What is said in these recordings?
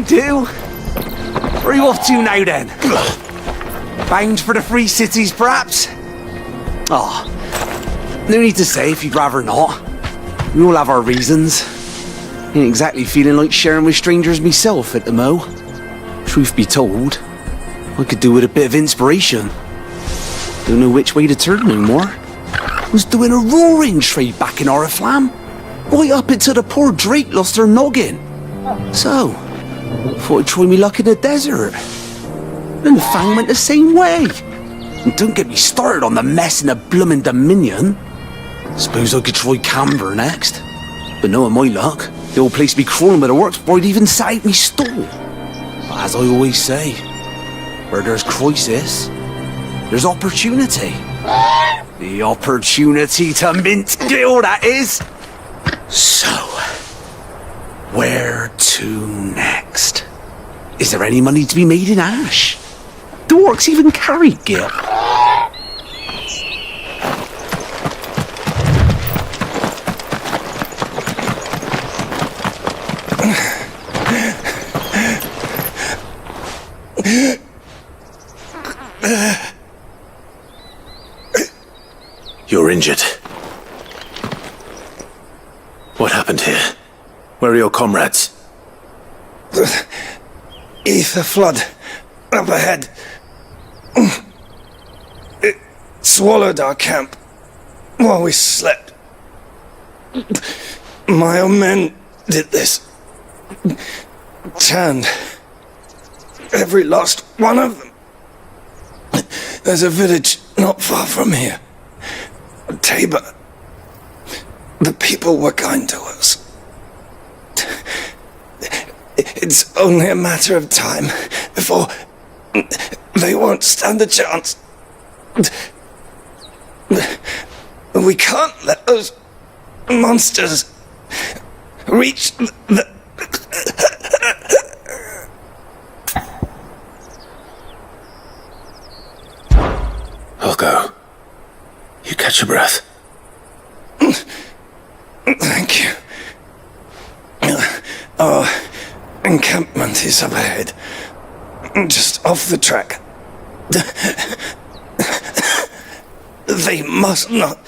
I do. Where are you off to now, then? Bound for the Free Cities, perhaps? Oh, no need to say if you'd rather not. We all have our reasons. Ain't exactly feeling like sharing with strangers myself at the mo. Truth be told, I could do with a bit of inspiration. Don't know which way to turn no more. Was doing a roaring trade back in Oriflamme. Right up until the poor Drake lost her noggin. So, thought I'd try me luck in the desert. And Fang went the same way. And don't get me started on the mess in the bloomin' Dominion. Suppose I could try Canberra next. But knowing my luck, the old place be crawling with the works before I'd even set out me stall. But as I always say, where there's crisis, there's opportunity. The opportunity to mint Gil, that is. So, where to next? Is there any money to be made in ash? Do orcs even carry Gil? You're injured. What happened here? Where are your comrades? The ether flood up ahead. It swallowed our camp while we slept. My own men did this. Turned every last one of them. There's a village not far from here. Tabor. The people were kind to us. It's only a matter of time before they won't stand a chance. We can't let those monsters reach the... I'll go. You catch your breath. Thank you. Our encampment is up ahead. Just off the track. They must not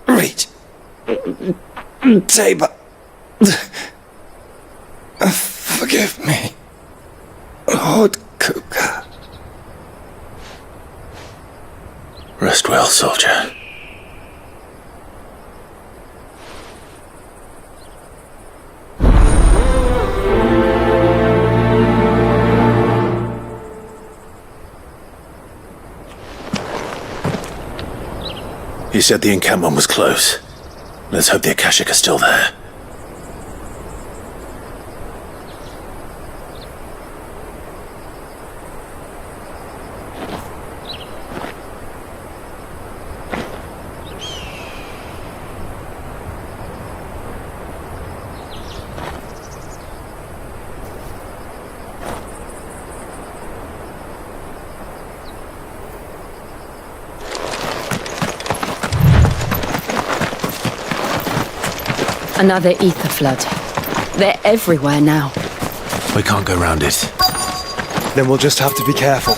reach Tabor. Forgive me, Lord Cougar. Rest well, soldier. You said the encampment was close. Let's hope the Akashic are still there. Another ether flood. They're everywhere now. We can't go round it. Then we'll just have to be careful.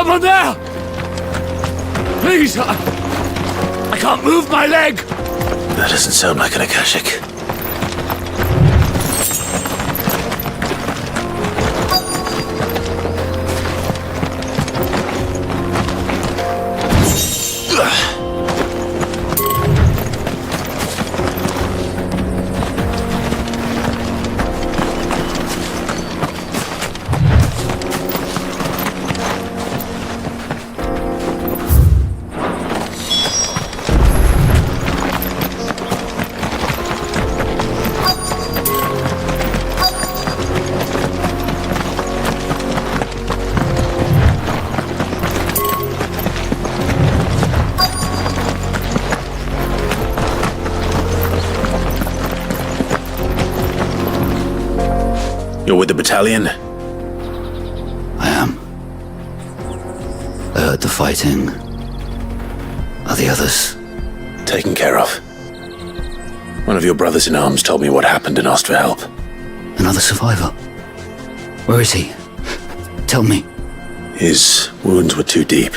someone there? Please, I can't move my leg. That doesn't sound like an Akashic. You're with the battalion? I am. I heard the fighting. Are the others? Taken care of. One of your brothers in arms told me what happened and asked for help. Another survivor? Where is he? Tell me. His wounds were too deep.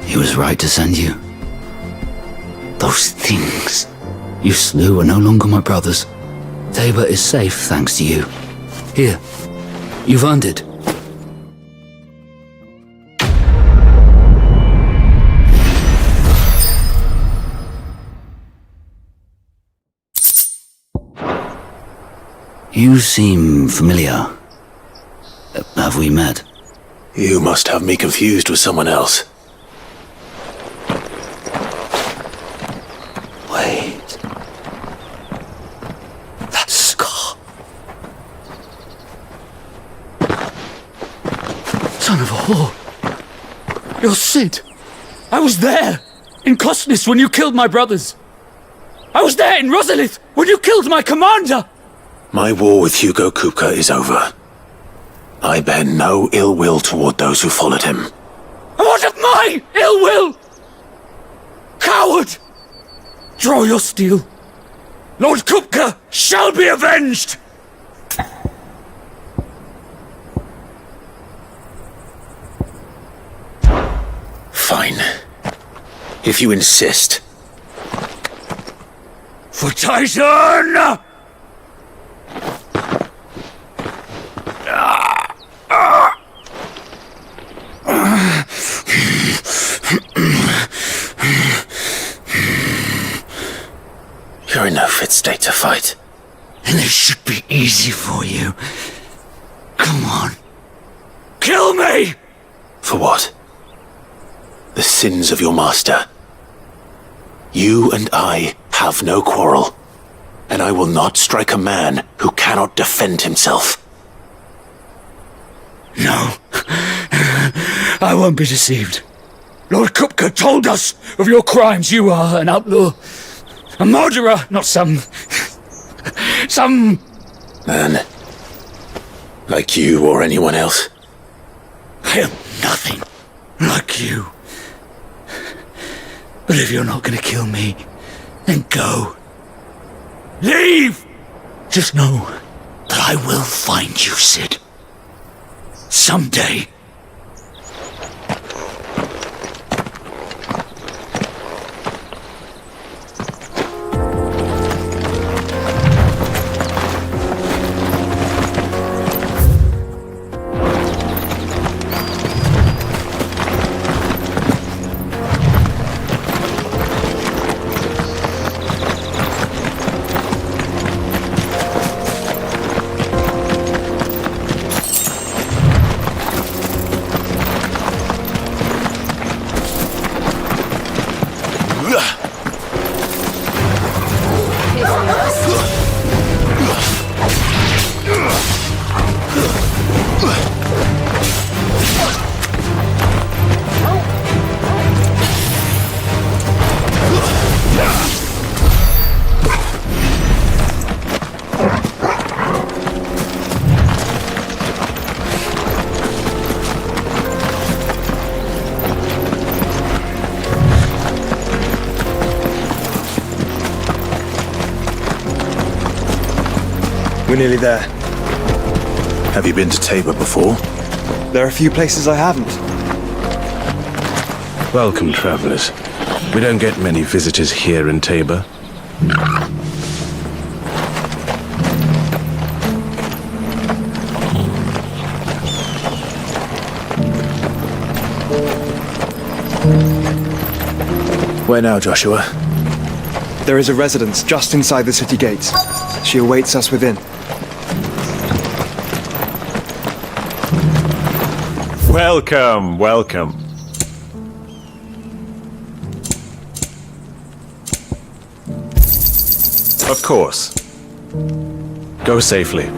He was right to send you. Those things you slew are no longer my brothers. Tabor is safe thanks to you. Here, you've earned it. You seem familiar. Have we met? You must have me confused with someone else. Wait. That scar. Son of a whore. You're Sid. I was there in Cosnis when you killed my brothers. I was there in Rosalith when you killed my commander. My war with Hugo Kupka is over. I bear no ill will toward those who followed him. And what of my ill will? Coward! Draw your steel. Lord Kupka shall be avenged! Fine. If you insist. For Titan! You're in no fit state to fight. And this should be easy for you. Come on. Kill me! For what? The sins of your master. You and I have no quarrel, and I will not strike a man who cannot defend himself. No. I won't be deceived. Lord Kupka told us of your crimes. You are an outlaw. A murderer, not some Man. Like you or anyone else. I am nothing like you. But if you're not gonna kill me, then go. Leave! Just know that I will find you, Sid. Someday. We're nearly there. Have you been to Tabor before? There are a few places I haven't. Welcome, travelers. We don't get many visitors here in Tabor. Where now, Joshua? There is a residence just inside the city gates. She awaits us within. Welcome, welcome. Of course. Go safely.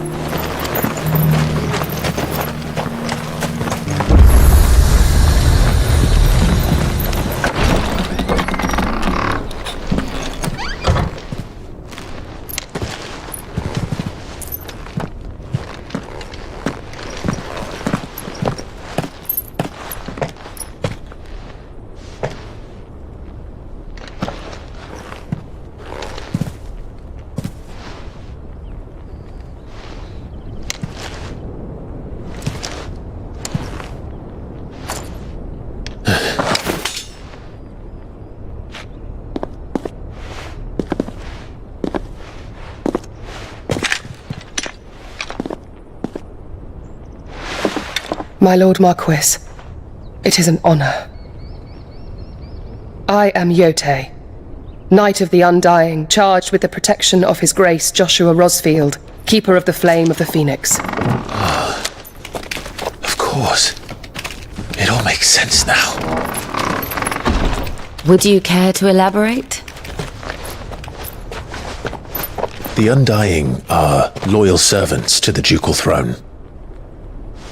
My Lord Marquis, it is an honor. I am Yote, Knight of the Undying, charged with the protection of His Grace Joshua Rosfield, Keeper of the Flame of the Phoenix. Of course. It all makes sense now. Would you care to elaborate? The Undying are loyal servants to the ducal throne.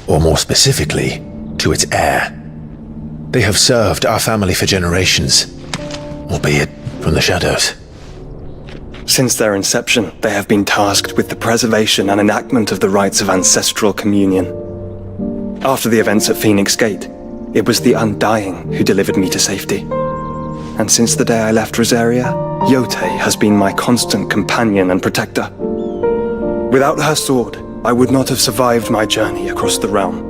Or more specifically, to its heir. They have served our family for generations, albeit from the shadows. Since their inception, they have been tasked with the preservation and enactment of the rites of ancestral communion. After the events at Phoenix Gate, it was the Undying who delivered me to safety. And since the day I left Rosaria, Yote has been my constant companion and protector. Without her sword, I would not have survived my journey across the realm.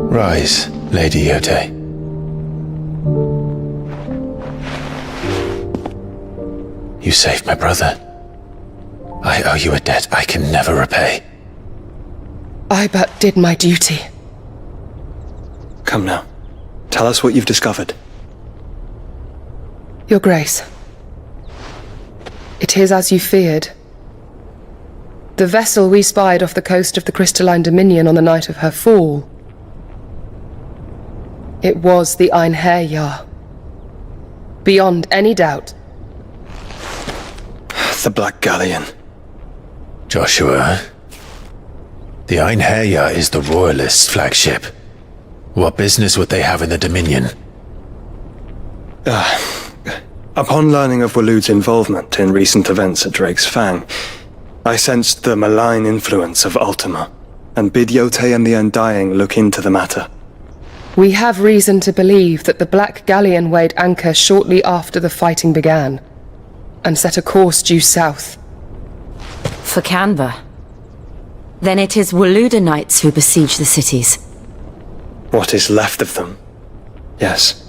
Rise, Lady Yote. You saved my brother. I owe you a debt I can never repay. I but did my duty. Come now. Tell us what you've discovered. Your Grace. It is as you feared. The vessel we spied off the coast of the Crystalline Dominion on the night of her fall. It was the Einherjar. Beyond any doubt. The Black Galleon. Joshua, the Einherjar is the Royalists' flagship. What business would they have in the Dominion? Upon learning of Waloed's involvement in recent events at Drake's Fang, I sensed the malign influence of Ultima, and bid Yote and the Undying look into the matter. We have reason to believe that the Black Galleon weighed anchor shortly after the fighting began, and set a course due south. For Canva. Then it is Waloed Knights who besiege the cities. What is left of them? Yes.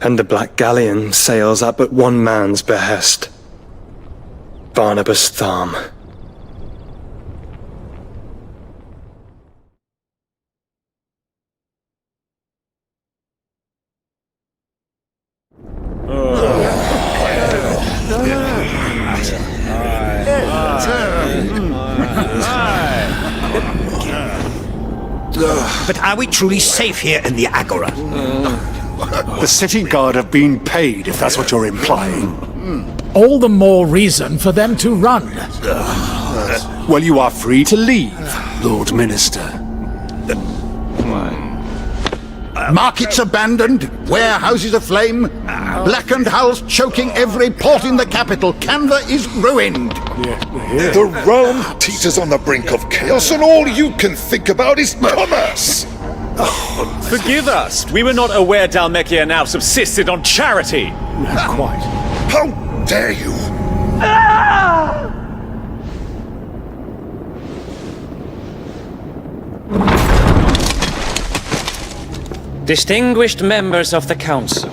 And the Black Galleon sails at but one man's behest. Barnabas Tharm. But are we truly safe here in the Agora? The city guard have been paid, if that's what you're implying. All the more reason for them to run. Well, you are free to leave, Lord Minister. Markets abandoned, warehouses aflame, blackened hulls choking every port in the capital. Canva is ruined. The realm teeters on the brink of chaos, and all you can think about is commerce. Forgive us. We were not aware Dhalmekia now subsisted on charity. Quite. How dare you? Distinguished members of the Council,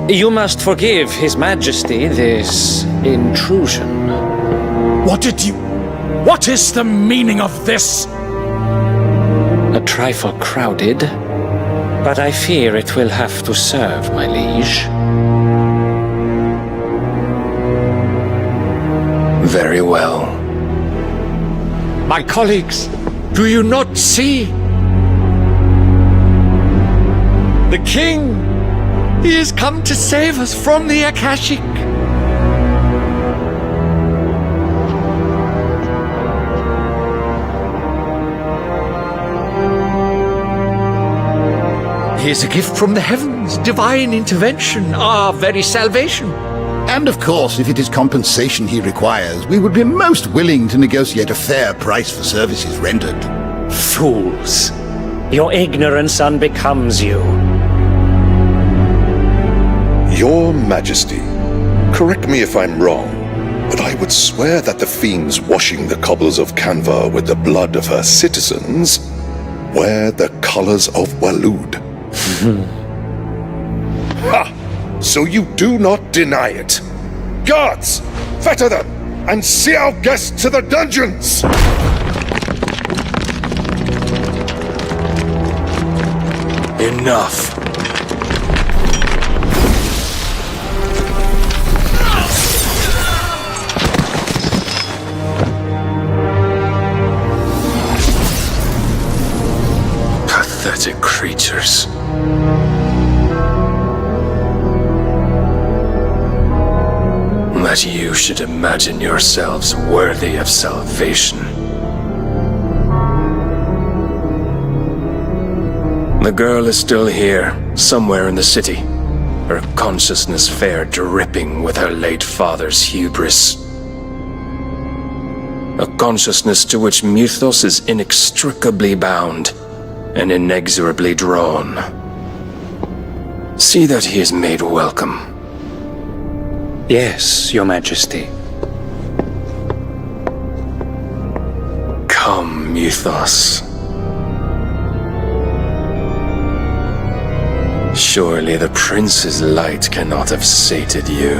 you must forgive His Majesty this intrusion. What is the meaning of this? A trifle crowded, but I fear it will have to serve, my liege. Very well. My colleagues, do you not see? The king, he has come to save us from the Akashic. He is a gift from the heavens, divine intervention, our very salvation. And of course, if it is compensation he requires, we would be most willing to negotiate a fair price for services rendered. Fools! Your ignorance unbecomes you. Your Majesty, correct me if I'm wrong, but I would swear that the fiends washing the cobbles of Canva with the blood of her citizens wear the colors of Waloed. Ha! So you do not deny it. Guards, fetter them, and see our guests to the dungeons! Enough. Pathetic creatures. That you should imagine yourselves worthy of salvation. The girl is still here, somewhere in the city, her consciousness fair dripping with her late father's hubris. A consciousness to which Mythos is inextricably bound and inexorably drawn. See that he is made welcome. Yes, Your Majesty. Come, Mythos. Surely the prince's light cannot have sated you.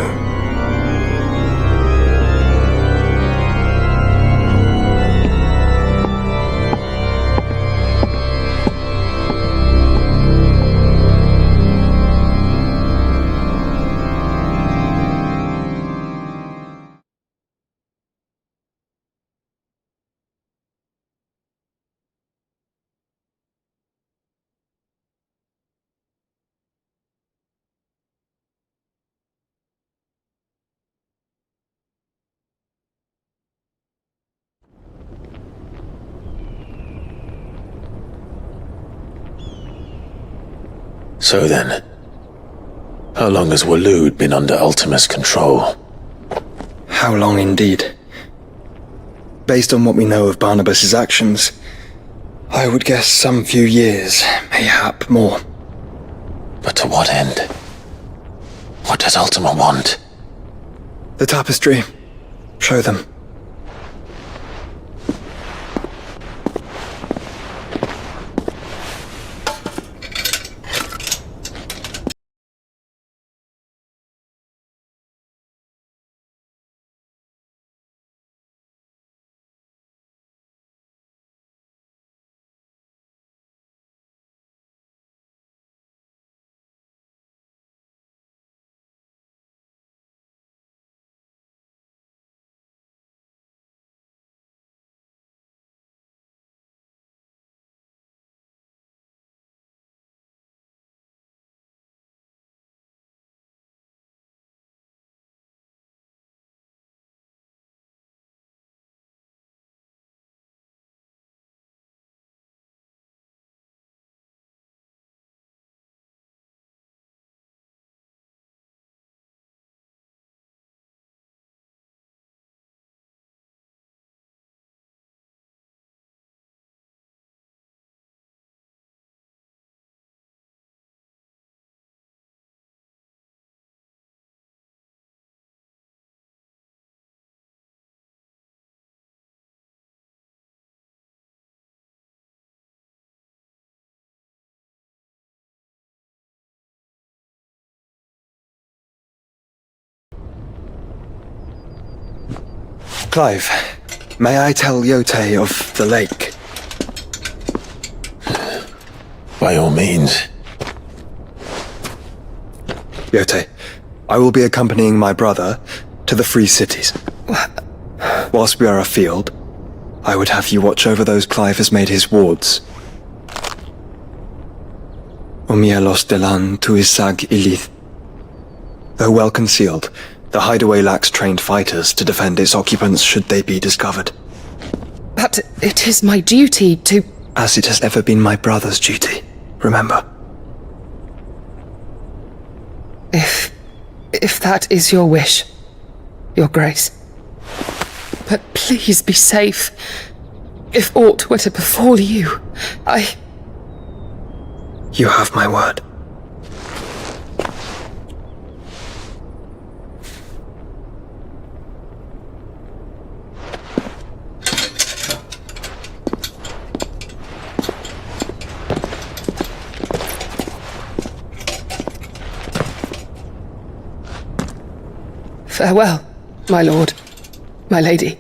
So then, how long has Waloed been under Ultima's control? How long indeed? Based on what we know of Barnabas's actions, I would guess some few years, mayhap more. But to what end? What does Ultima want? The tapestry. Show them. Clive, may I tell Yote of the lake? By all means. Yote, I will be accompanying my brother to the Free Cities. Whilst we are afield, I would have you watch over those Clive has made his wards. Omielos delan tuisag ilith. Though well concealed, the hideaway lacks trained fighters to defend its occupants should they be discovered. But it is my duty to... As it has ever been my brother's duty, remember. If that is your wish, Your Grace. But please be safe. If aught were to befall you, You have my word. Farewell, my lord, my lady.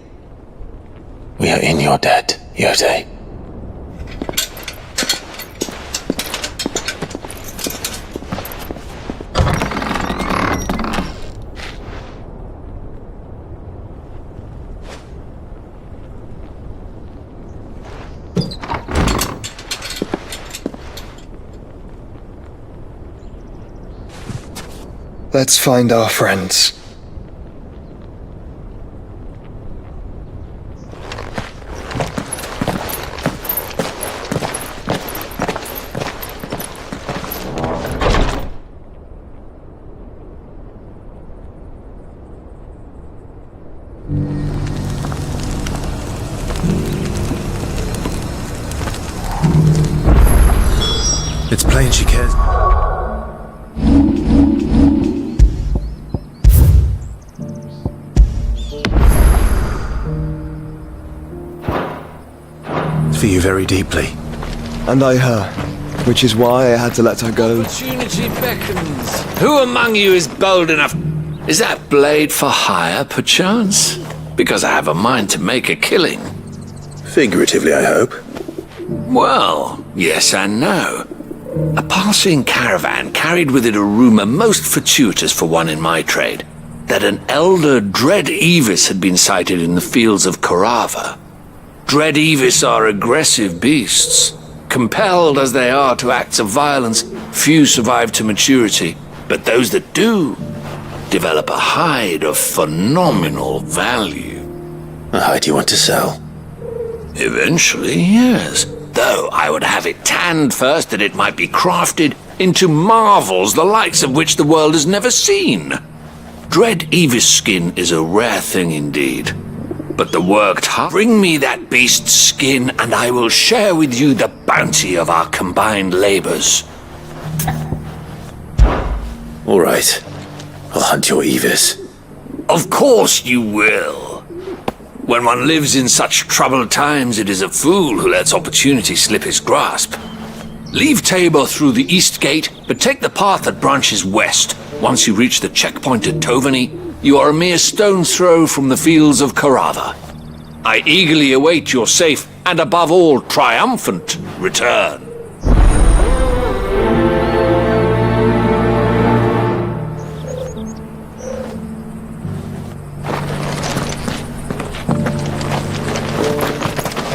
We are in your debt, Yote. Let's find our friends. It's plain she cares. For you very deeply. And I her, which is why I had to let her go. Opportunity beckons. Who among you is bold enough? Is that blade for hire, perchance? Because I have a mind to make a killing. Figuratively, I hope. Well, yes and no. A passing caravan carried with it a rumour most fortuitous for one in my trade, that an elder Dread Evis had been sighted in the fields of Korava. Dread Evis are aggressive beasts. Compelled as they are to acts of violence, few survive to maturity, but those that do develop a hide of phenomenal value. A hide you want to sell? Eventually, yes. Though I would have it tanned first that it might be crafted into marvels the likes of which the world has never seen. Dread Evis skin is a rare thing indeed. But the worked heart, bring me that beast's skin and I will share with you the bounty of our combined labors. All right. I'll hunt your Evis. Of course you will. When one lives in such troubled times, it is a fool who lets opportunity slip his grasp. Leave Tabor through the east gate, but take the path that branches west. Once you reach the checkpoint at Tovani, you are a mere stone's throw from the fields of Korava. I eagerly await your safe, and above all, triumphant return.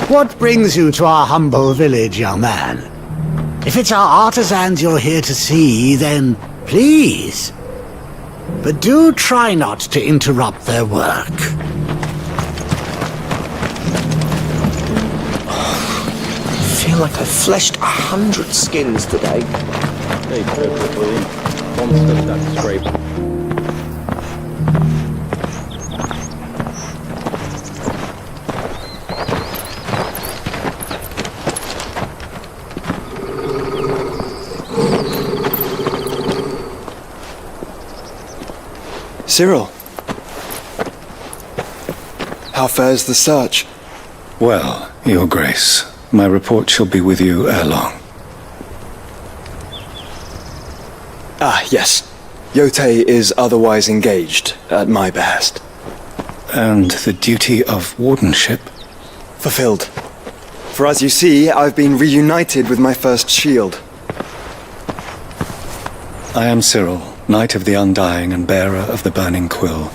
What brings you to our humble village, young man? If it's our artisans you're here to see, then please. But do try not to interrupt their work. I feel like I fleshed 100 skins today. Hey, perfectly. Monster that scrape. Cyril. How fares the search? Well, Your Grace, my report shall be with you ere long. Ah, yes. Yote is otherwise engaged, at my behest. And the duty of wardenship? Fulfilled. For as you see, I've been reunited with my first shield. I am Cyril, Knight of the Undying and bearer of the Burning Quill,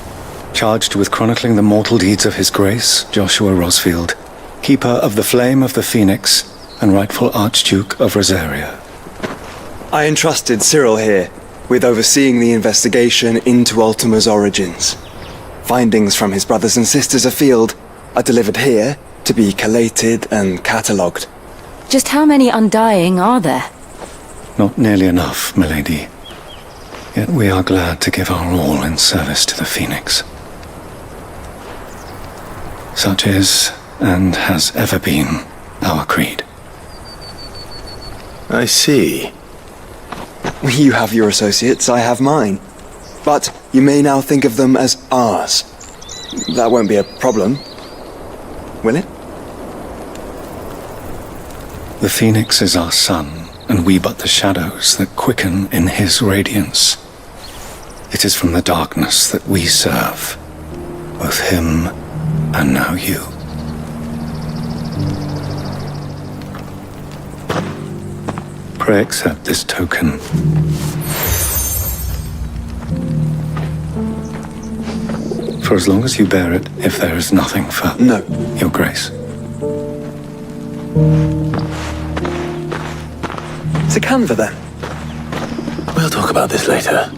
charged with chronicling the mortal deeds of His Grace, Joshua Rosfield, Keeper of the Flame of the Phoenix, and rightful Archduke of Rosaria. I entrusted Cyril here with overseeing the investigation into Ultima's origins. Findings from his brothers and sisters afield are delivered here to be collated and catalogued. Just how many Undying are there? Not nearly enough, milady. Yet we are glad to give our all in service to the Phoenix. Such is, and has ever been, our creed. I see. You have your associates, I have mine. But you may now think of them as ours. That won't be a problem, will it? The Phoenix is our sun, and we but the shadows that quicken in his radiance. It is from the darkness that we serve, both him and now you. Pray accept this token. For as long as you bear it, if there is nothing further. No. Your Grace. It's a canva then. We'll talk about this later.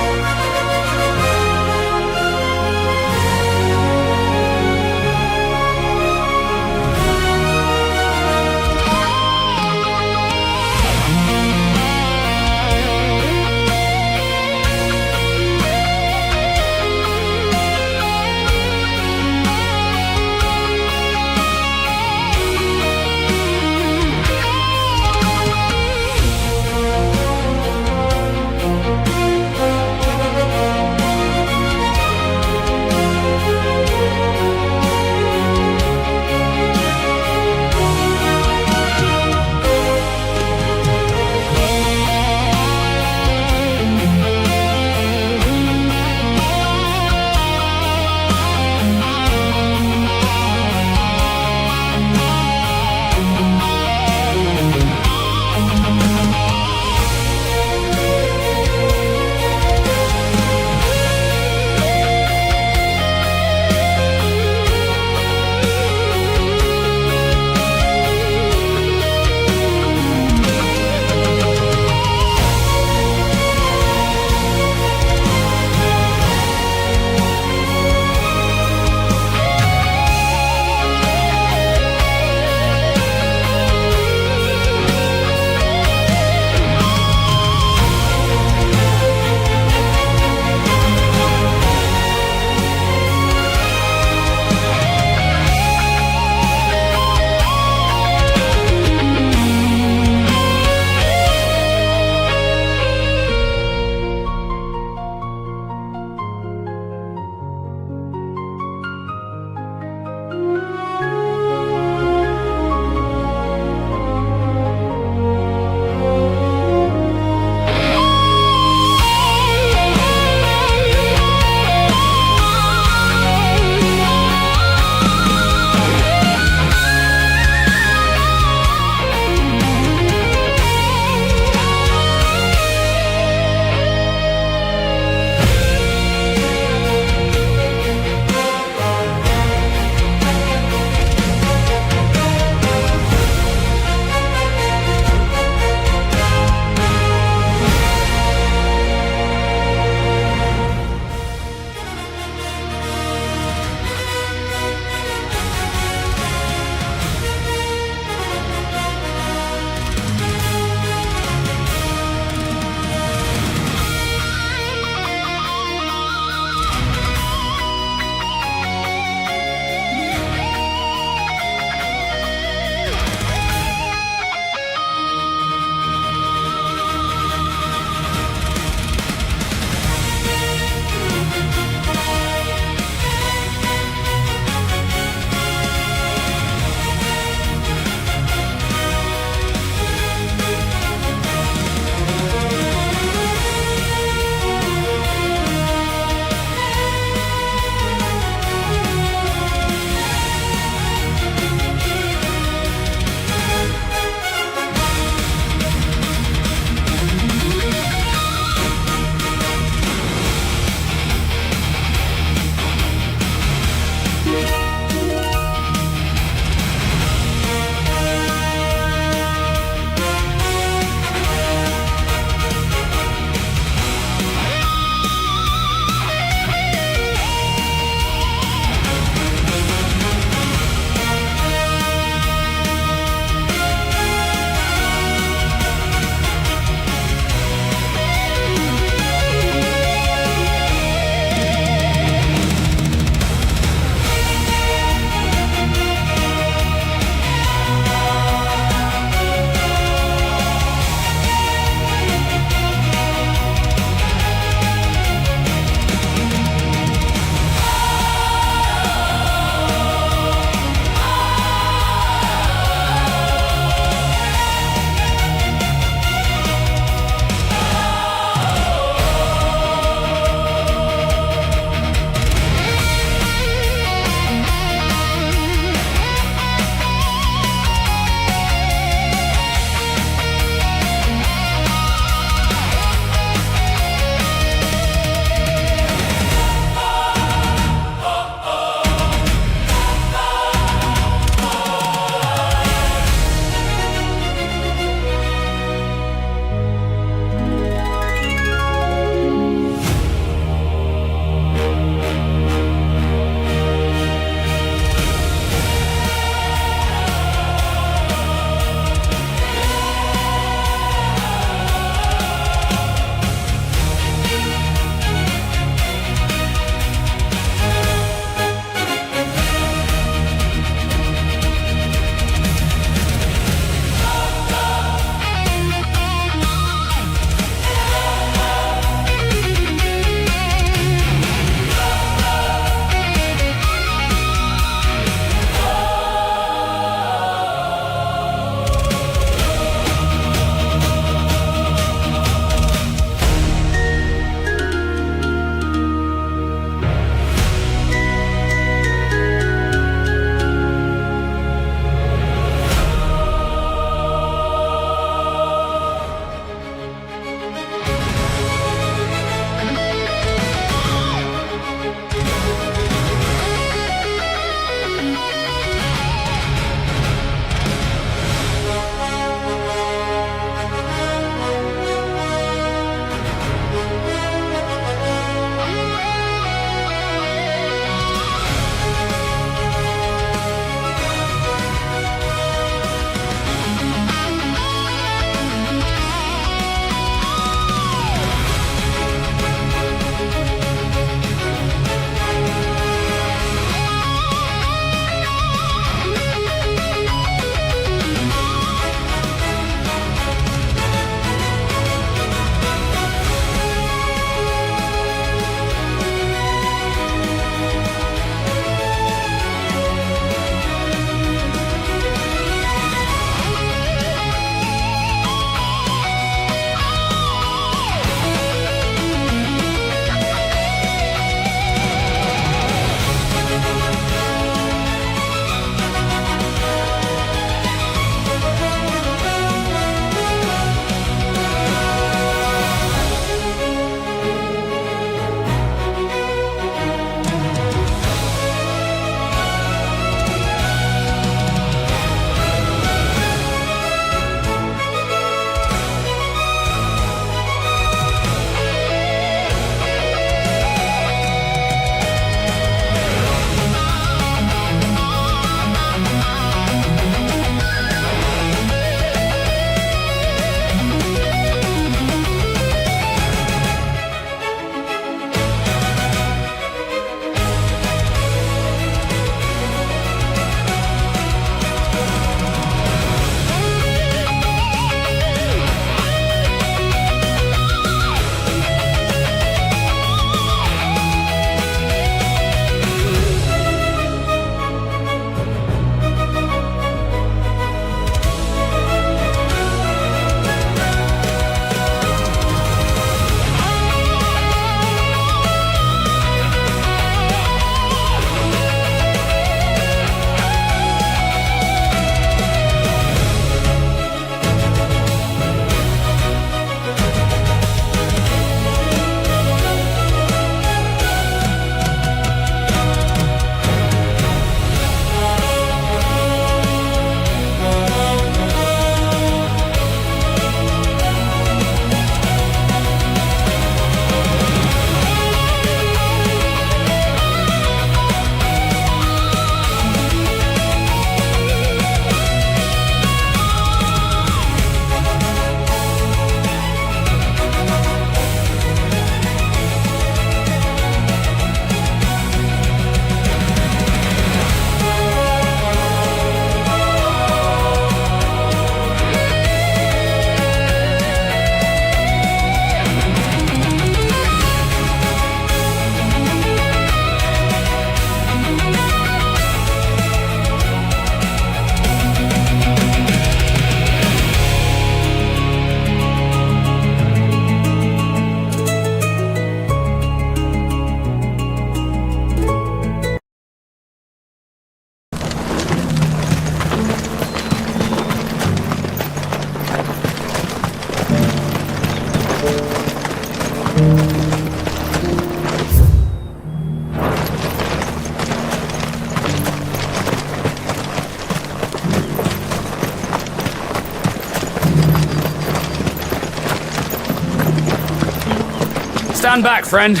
Stand back, friend.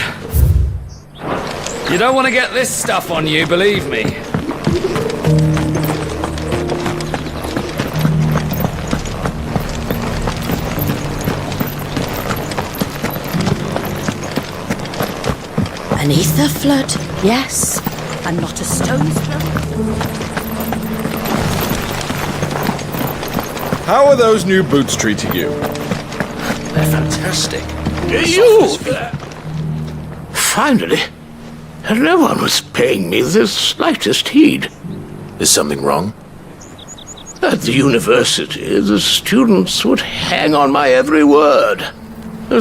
You don't want to get this stuff on you, believe me. An ether flood, yes, and not a stone's throw. How are those new boots treating you? They're fantastic. You! Finally. No one was paying me the slightest heed. Is something wrong? At the university, the students would hang on my every word.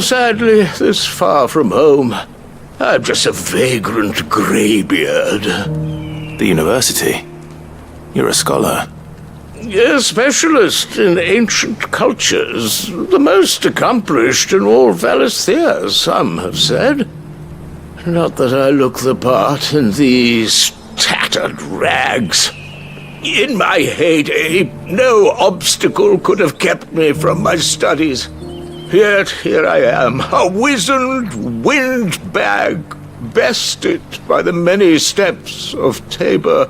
Sadly, this far from home, I'm just a vagrant greybeard. The university? You're a scholar. A specialist in ancient cultures. The most accomplished in all Valisthea, some have said. Not that I look the part in these tattered rags. In my heyday, no obstacle could have kept me from my studies. Yet here I am, a wizened windbag, bested by the many steps of Tabor.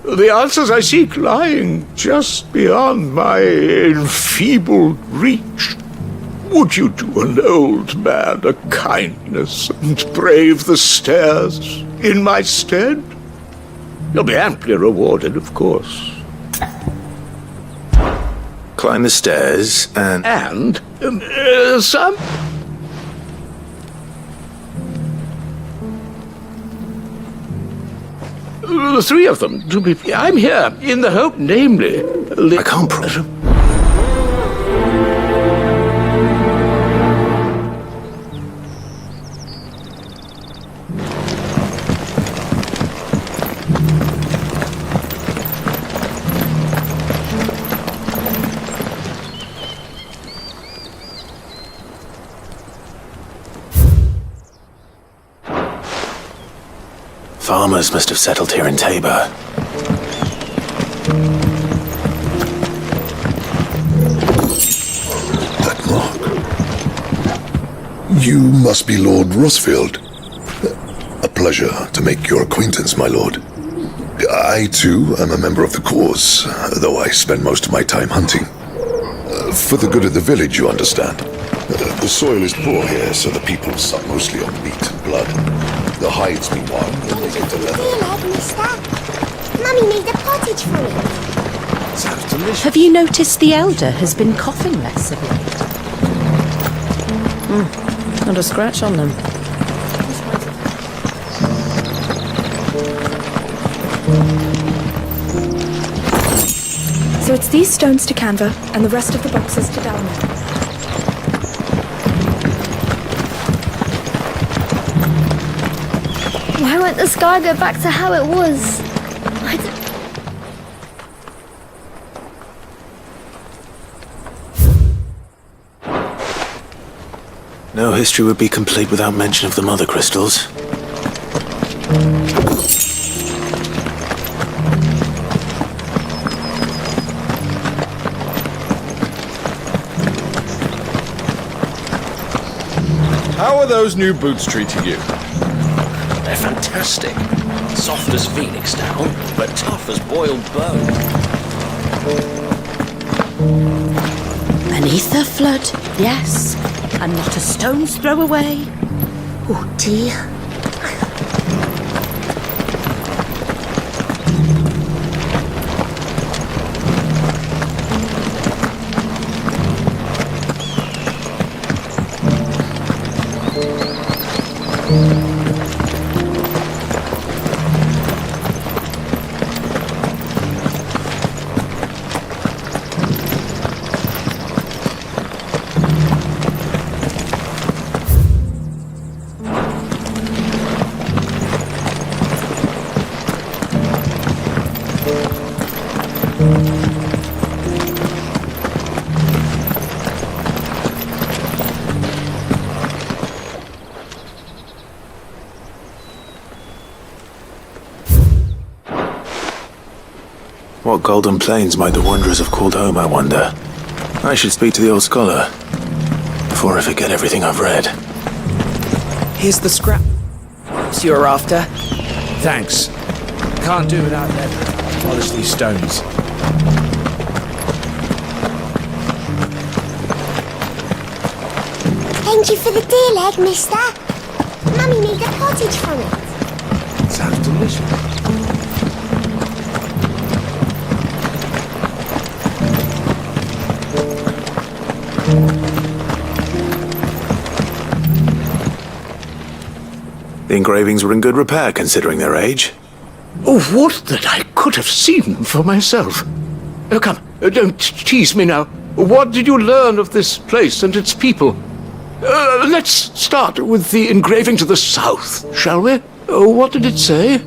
The answers I seek lying just beyond my enfeebled reach. Would you do an old man a kindness and brave the stairs in my stead? You'll be amply rewarded, of course. Climb the stairs and... And some... The three of them, to be... I'm here in the hope, namely... I can't prove... Farmers must have settled here in Tabor. That mark. You must be Lord Rosfield. A pleasure to make your acquaintance, my lord. I, too, am a member of the cause, though I spend most of my time hunting. For the good of the village, you understand. The soil is poor here, so the people suck mostly on meat and blood. The hides, meanwhile, will make into leather. Mummy made a pottage for it. Sounds delicious. Have you noticed the elder has been coughing less of late? Not a scratch on them. So it's these stones to Canva, and the rest of the boxes to Dalma. Why won't the sky go back to how it was? No history would be complete without mention of the Mothercrystals. How are those new boots treating you? They're fantastic. Soft as phoenix down, but tough as boiled bone. An ether flood, yes, and not a stone's throw away. Oh dear. What golden plains might the wanderers have called home, I wonder? I should speak to the old scholar before I forget everything I've read. Here's the scrap you're after. Thanks. Can't do without leather. Polish these stones. Thank you for the deer leg, mister. Mummy made a pottage from it. Sounds delicious. The engravings were in good repair considering their age. Oh, would that I could have seen them for myself. Oh, come, don't tease me now. What did you learn of this place and its people? Let's start with the engraving to the south, shall we? What did it say?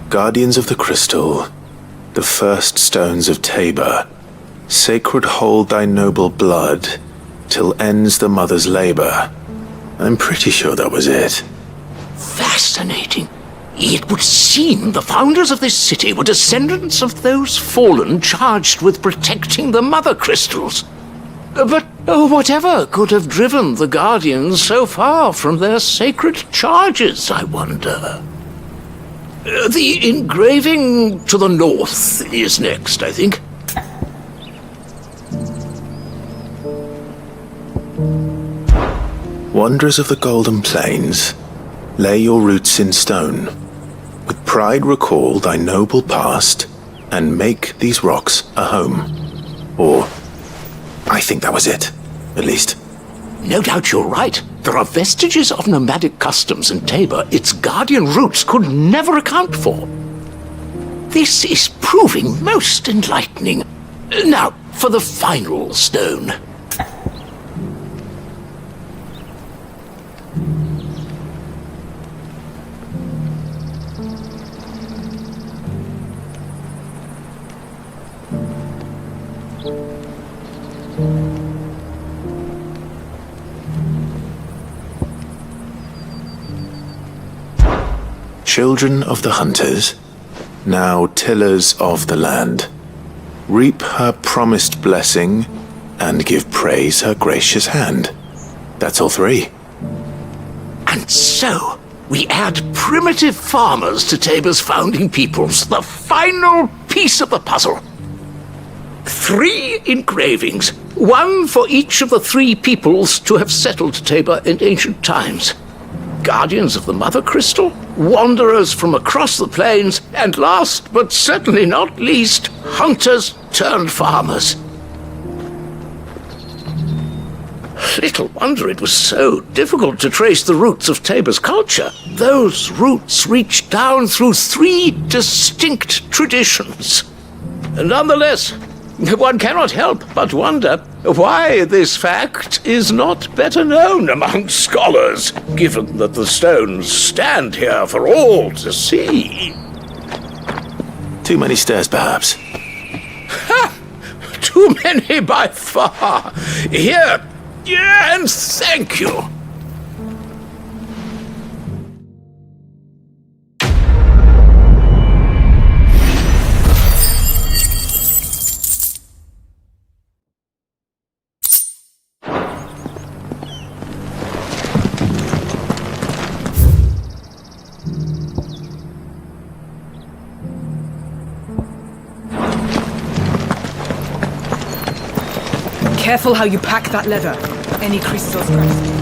Guardians of the Crystal, the first stones of Tabor, sacred hold thy noble blood, till ends the mother's labor. I'm pretty sure that was it. Fascinating. It would seem the founders of this city were descendants of those fallen charged with protecting the Mothercrystals. But whatever could have driven the Guardians so far from their sacred charges, I wonder? The engraving to the north is next, I think. Wanderers of the Golden Plains, lay your roots in stone. With pride recall thy noble past, and make these rocks a home. Or, I think that was it, at least. No doubt you're right. There are vestiges of nomadic customs in Tabor its guardian roots could never account for. This is proving most enlightening. Now, for the final stone. Children of the hunters, now tillers of the land, reap her promised blessing and give praise her gracious hand. That's all three. And so, we add primitive farmers to Tabor's founding peoples, the final piece of the puzzle. 3 engravings, one for each of the 3 peoples to have settled Tabor in ancient times. Guardians of the Mothercrystal, wanderers from across the plains, and last but certainly not least, hunters turned farmers. Little wonder it was so difficult to trace the roots of Tabor's culture. Those roots reach down through 3 distinct traditions. Nonetheless, one cannot help but wonder why this fact is not better known among scholars, given that the stones stand here for all to see. Too many stairs, perhaps. Ha! Too many by far. Here, and thank you. Careful how you pack that leather. Any creases or scratches.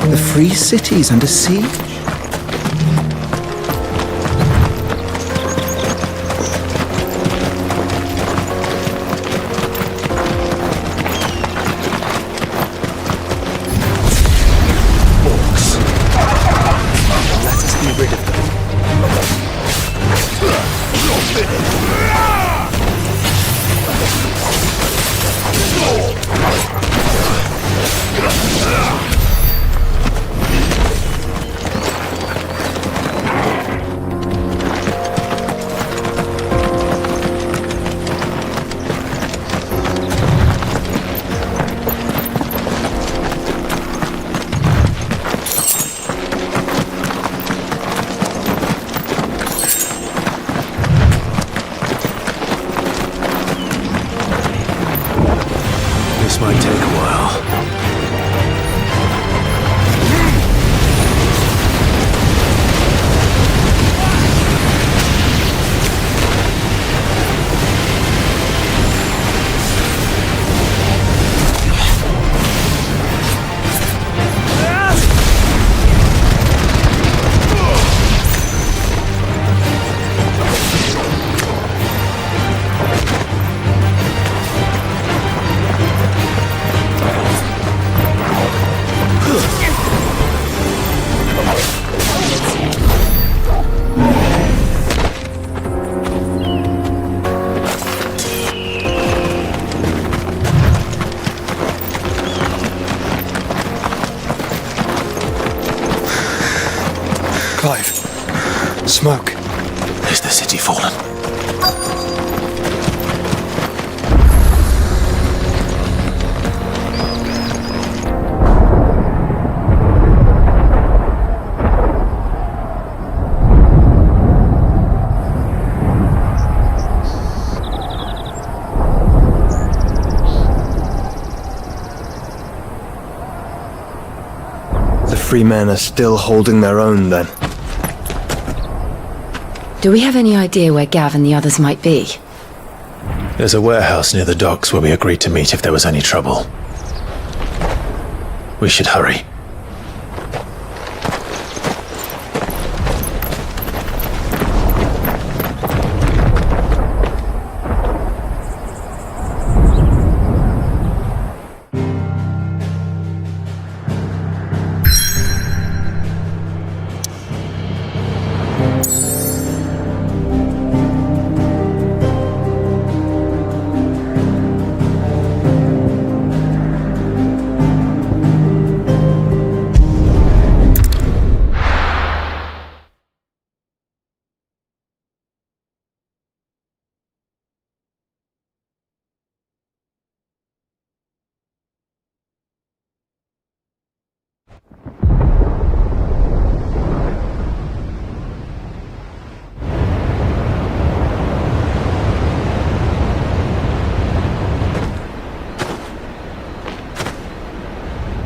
The free city's under siege. This might take a while. Clive. Smoke. Is the city fallen? The free men are still holding their own, then. Do we have any idea where Gav and the others might be? There's a warehouse near the docks where we agreed to meet if there was any trouble. We should hurry.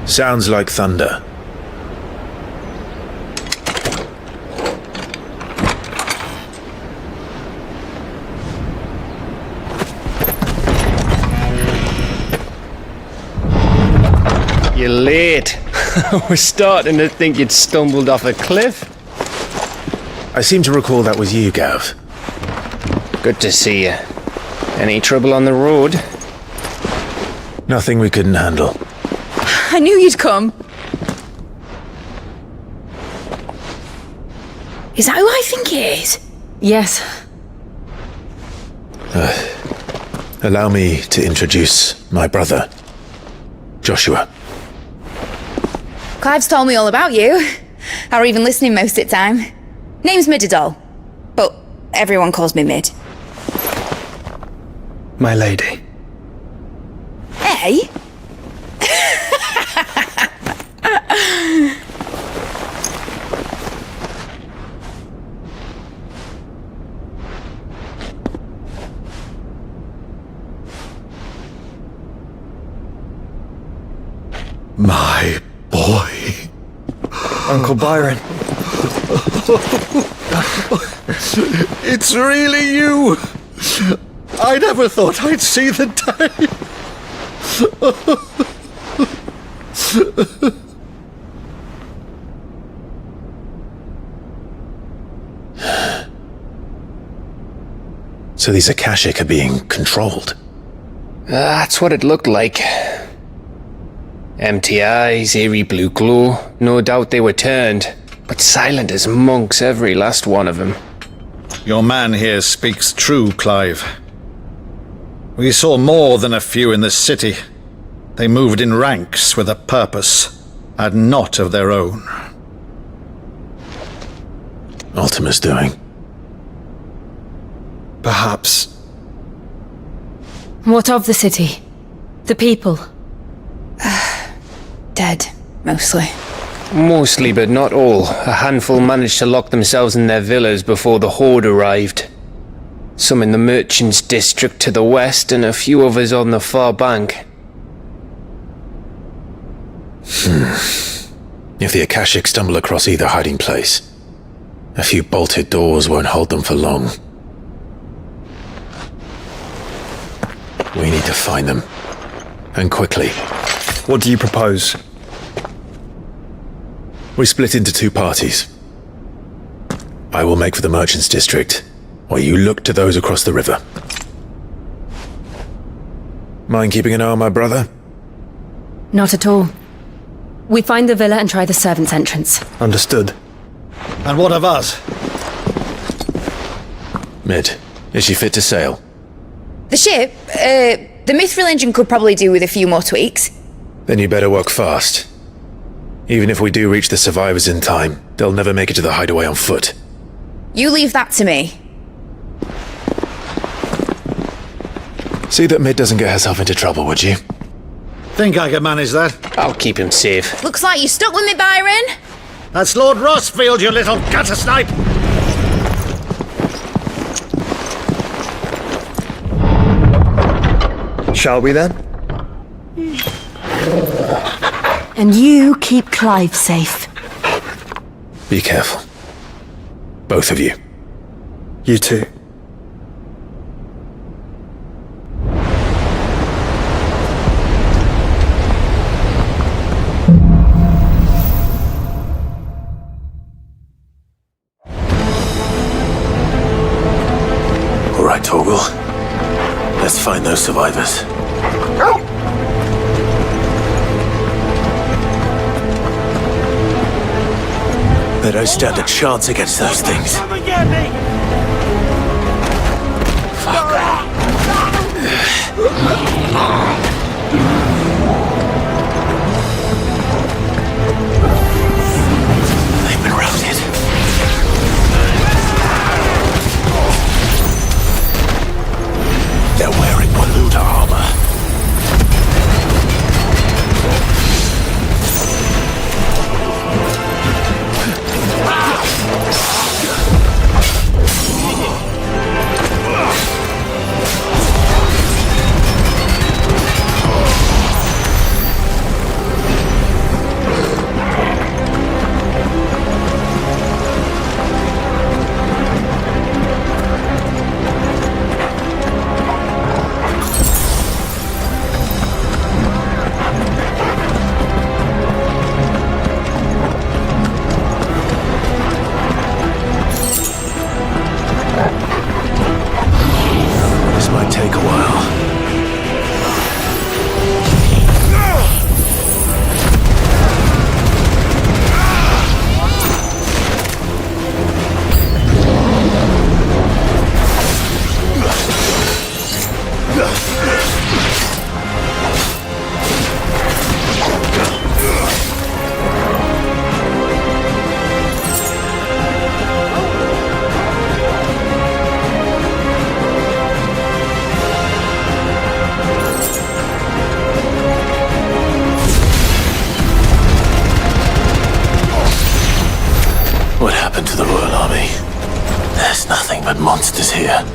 Sounds like thunder. You're late. I was starting to think you'd stumbled off a cliff. I seem to recall that was you, Gav. Good to see you. Any trouble on the road? Nothing we couldn't handle. I knew you'd come. Is that who I think it is? Yes. Allow me to introduce my brother, Joshua. Clive's told me all about you. Or even listening most of the time. Name's Mididol, but everyone calls me Mid. My lady. Hey? boy. Uncle Byron. It's really you. I never thought I'd see the day. So these Akashic are being controlled? That's what it looked like. Empty eyes, eerie blue glow. No doubt they were turned, but silent as monks, every last one of them. Your man here speaks true, Clive. We saw more than a few in this city. They moved in ranks with a purpose, and not of their own. Ultima's doing. Perhaps. What of the city? The people? Dead, mostly. Mostly, but not all. A handful managed to lock themselves in their villas before the Horde arrived. Some in the merchants' district to the west, and a few others on the far bank. If the Akashic stumble across either hiding place, a few bolted doors won't hold them for long. We need to find them. And quickly. What do you propose? We split into two parties. I will make for the merchants' district, while you look to those across the river. Mind keeping an eye on my brother? Not at all. We find the villa and try the servants' entrance. Understood. And what of us? Mid, is she fit to sail? The ship, the mithril engine could probably do with a few more tweaks. Then you better work fast. Even if we do reach the survivors in time, they'll never make it to the hideaway on foot. You leave that to me. See that Mid doesn't get herself into trouble, would you? Think I can manage that? I'll keep him safe. Looks like you stuck with me, Byron. That's Lord Rossfield, you little gutter snipe! Shall we then? And you keep Clive safe. Be careful. Both of you. You too. All right, Torgal. Let's find those survivors. They don't stand a chance against those things. They've been routed. They're wearing Waluda armor. What happened to the Royal Army? There's nothing but monsters here.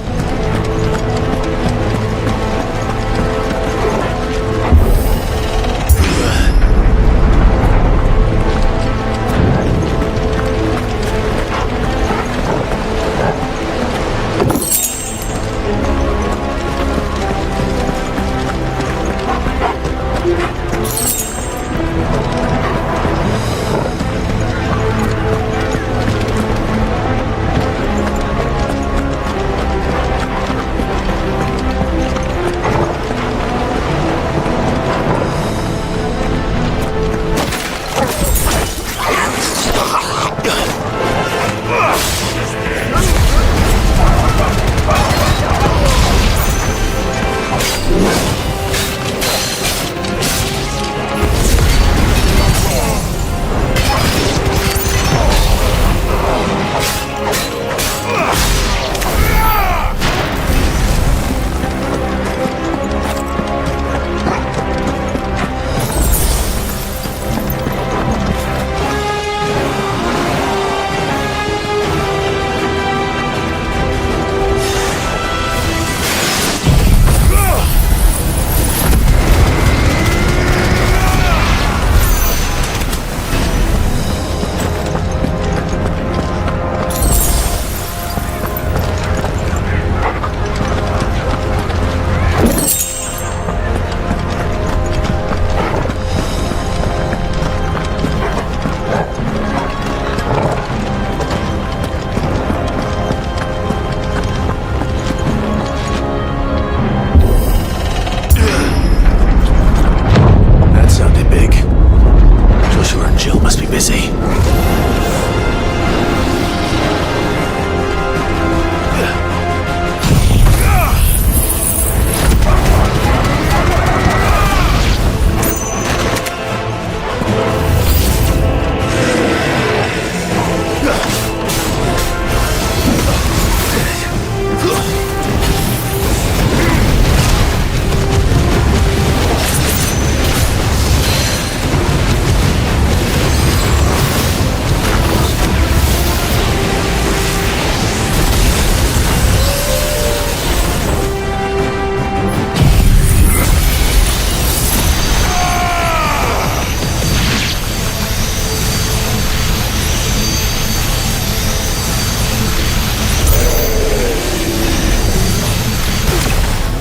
me.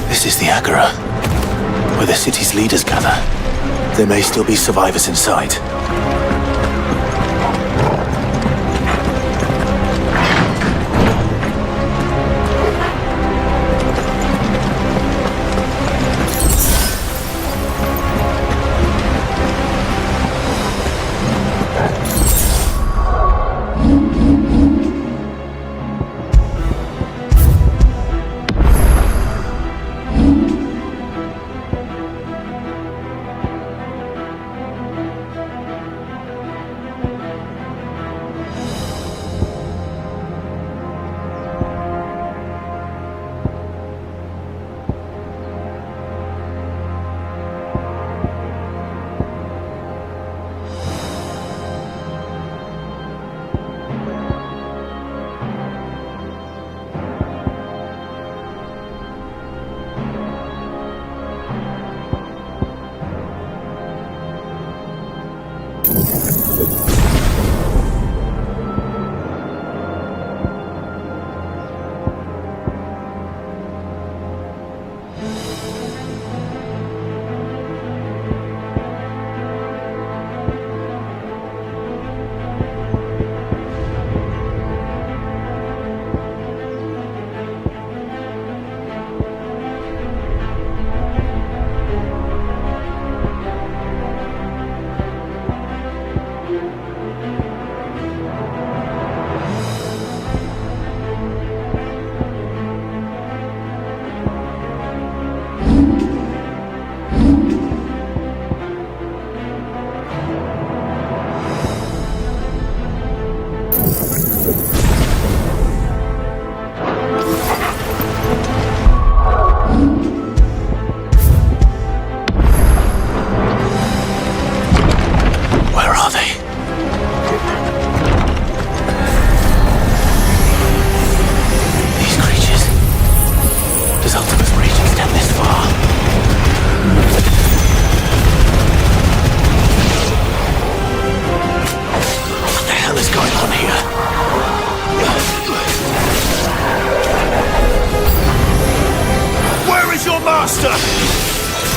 This is the Agora, where the city's leaders gather. There may still be survivors inside.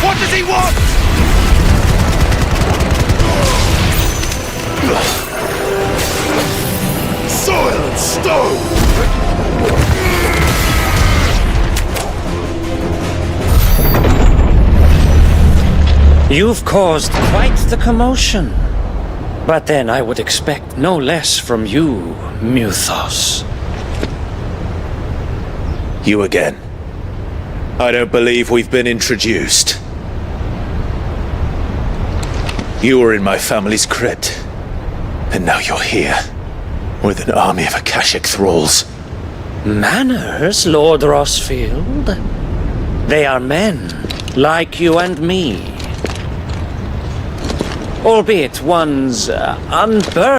What does he want? Soil and stone! You've caused quite the commotion. But then I would expect no less from you, Muthos. You again. I don't believe we've been introduced. You were in my family's crypt, and now you're here, with an army of Akashic thralls. Manners, Lord Rosfield? They are men, like you and me. Albeit one's unburned.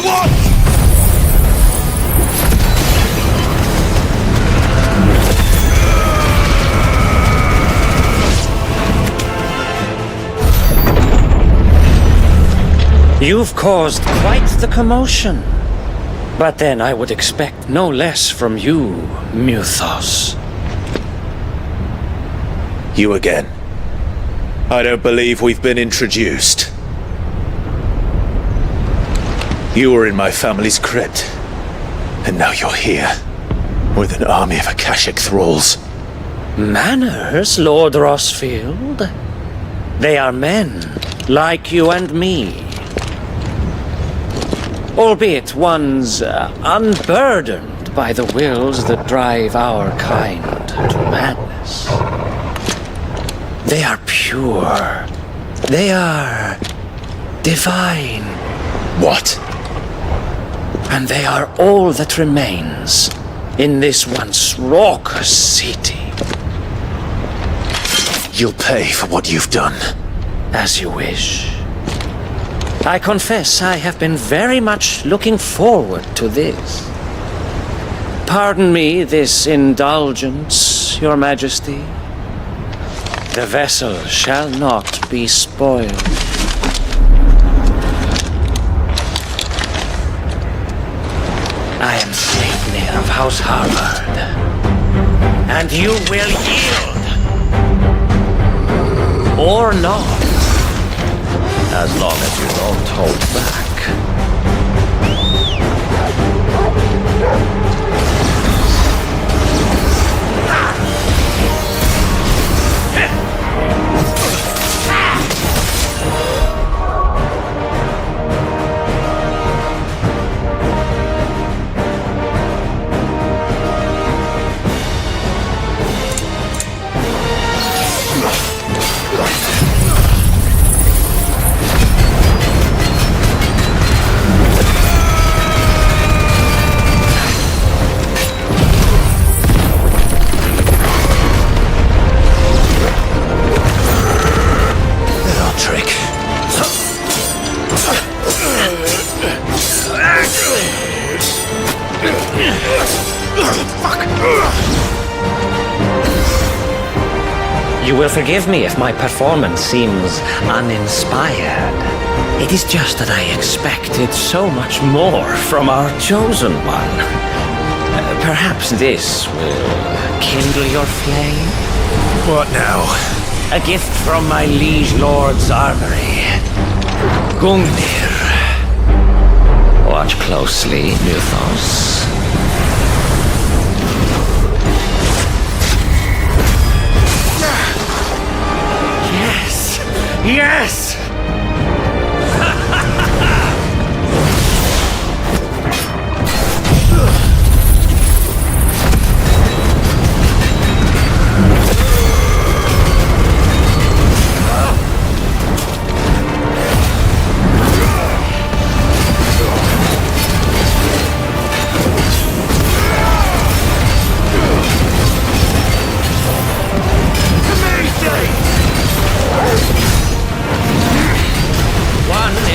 what? You've caused quite the commotion. But then I would expect no less from you, Muthos. You again. I don't believe we've been introduced. You were in my family's crypt, and now you're here, with an army of Akashic thralls. Manners, Lord Rosfield? They are men, like you and me. Albeit ones unburdened by the wills that drive our kind to madness. They are pure. They are divine. What? And they are all that remains in this once raucous city. You'll pay for what you've done. As you wish. I confess I have been very much looking forward to this. Pardon me this indulgence, Your Majesty. The vessel shall not be spoiled. I am Sleipnir of House Harvard, and you will yield. Or not. As long as you don't hold back. You will forgive me if my performance seems uninspired. It is just that I expected so much more from our chosen one. Perhaps this will kindle your flame? What now? A gift from my liege lord's armory. Gungnir. Watch closely, Muthos. Yes!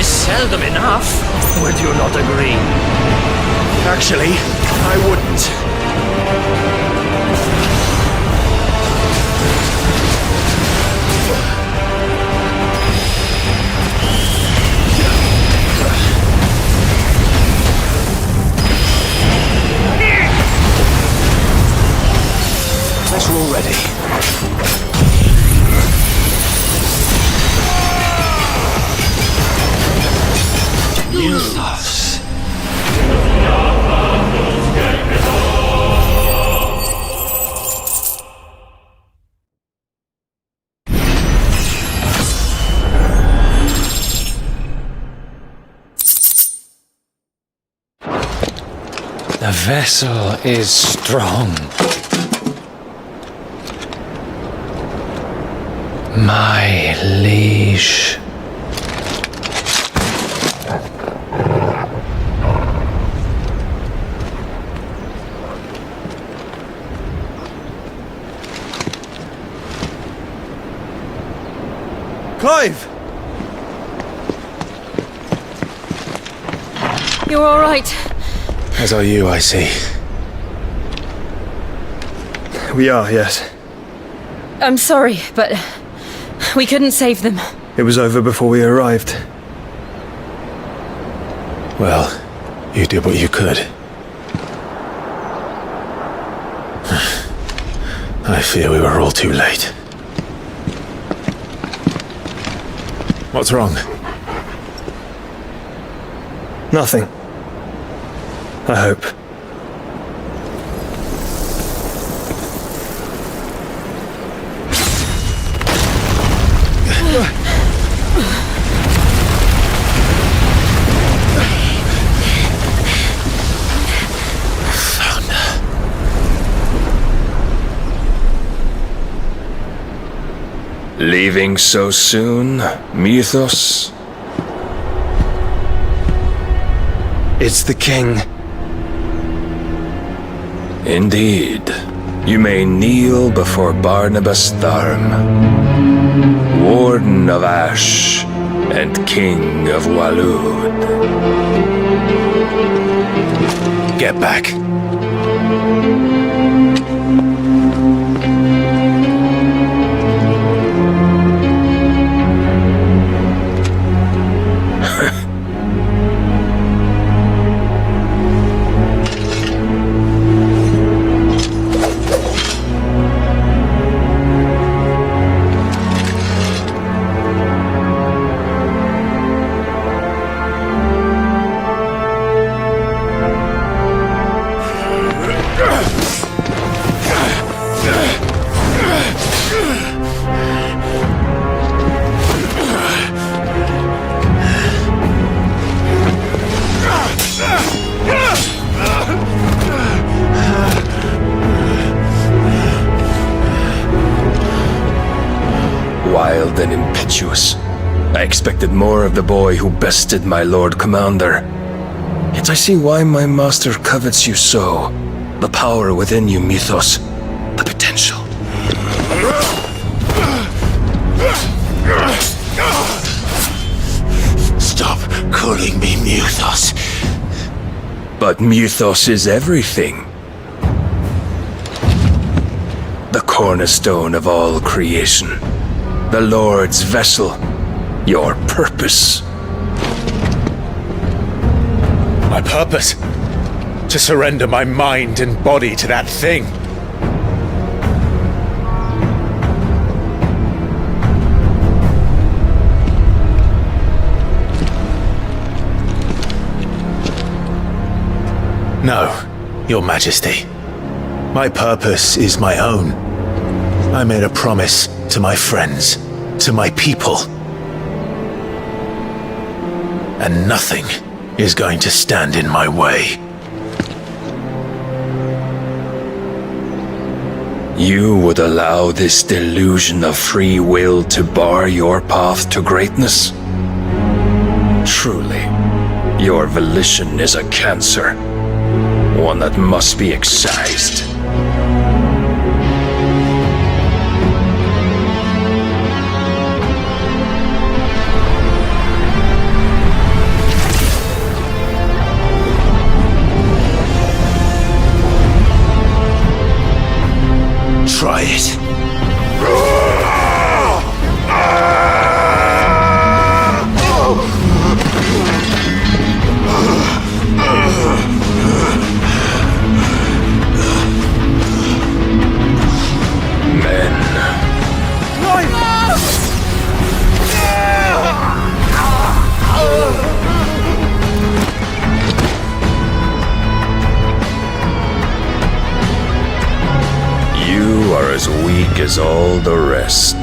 Seldom enough, would you not agree? Actually, I wouldn't. Guess we're all ready. Muthos. The vessel is strong. My liege. Clive! You all right. As are you, I see. We are, yes. I'm sorry, but we couldn't save them. It was over before we arrived. Well, you did what you could. I fear we were all too late. What's wrong? Nothing. I hope. Leaving so soon, Mythos? It's the king. Indeed. You may kneel before Barnabas Tharm, Warden of Ash and King of Waloed. Get back. Wild and impetuous. I expected more of the boy who bested my Lord Commander. Yet I see why my master covets you so. The power within you, Mythos. The potential. Stop calling me Mythos. But Mythos is everything. The cornerstone of all creation. The Lord's vessel. Your purpose. My purpose? To surrender my mind and body to that thing. No, Your Majesty. My purpose is my own. I made a promise to my friends, to my people. And nothing is going to stand in my way. You would allow this delusion of free will to bar your path to greatness? Truly, your volition is a cancer, one that must be excised. Try it. As weak as all the rest.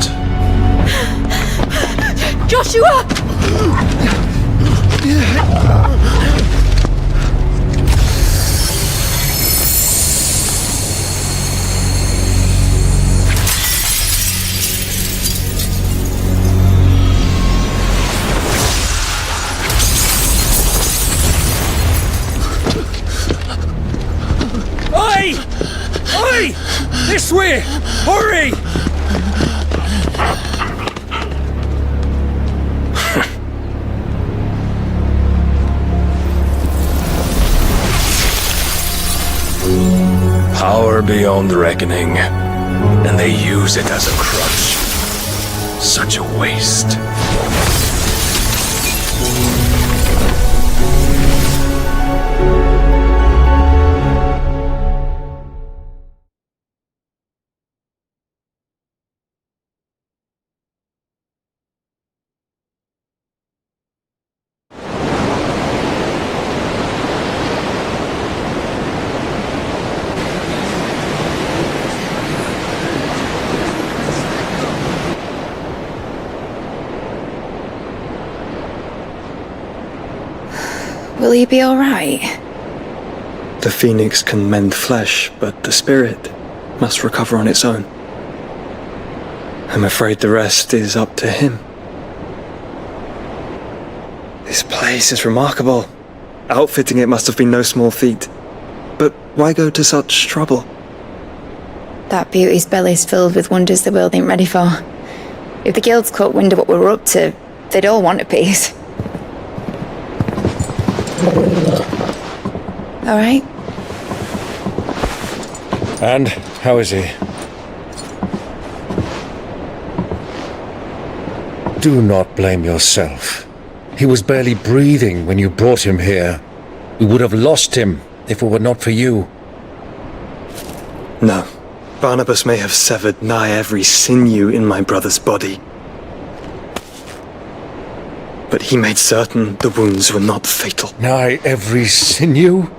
Joshua! Oi! Oi! This way! Hurry! power beyond reckoning, and they use it as a crutch. Such a waste. Will he be alright? The phoenix can mend flesh, but the spirit must recover on its own. I'm afraid the rest is up to him. This place is remarkable. Outfitting it must have been no small feat. But why go to such trouble? That beauty's belly's filled with wonders the world ain't ready for. If the guilds caught wind of what we were up to, they'd all want a piece. Alright? And how is he? Do not blame yourself. He was barely breathing when you brought him here. We would have lost him if it were not for you. No. Barnabas may have severed nigh every sinew in my brother's body. But he made certain the wounds were not fatal. Nigh every sinew?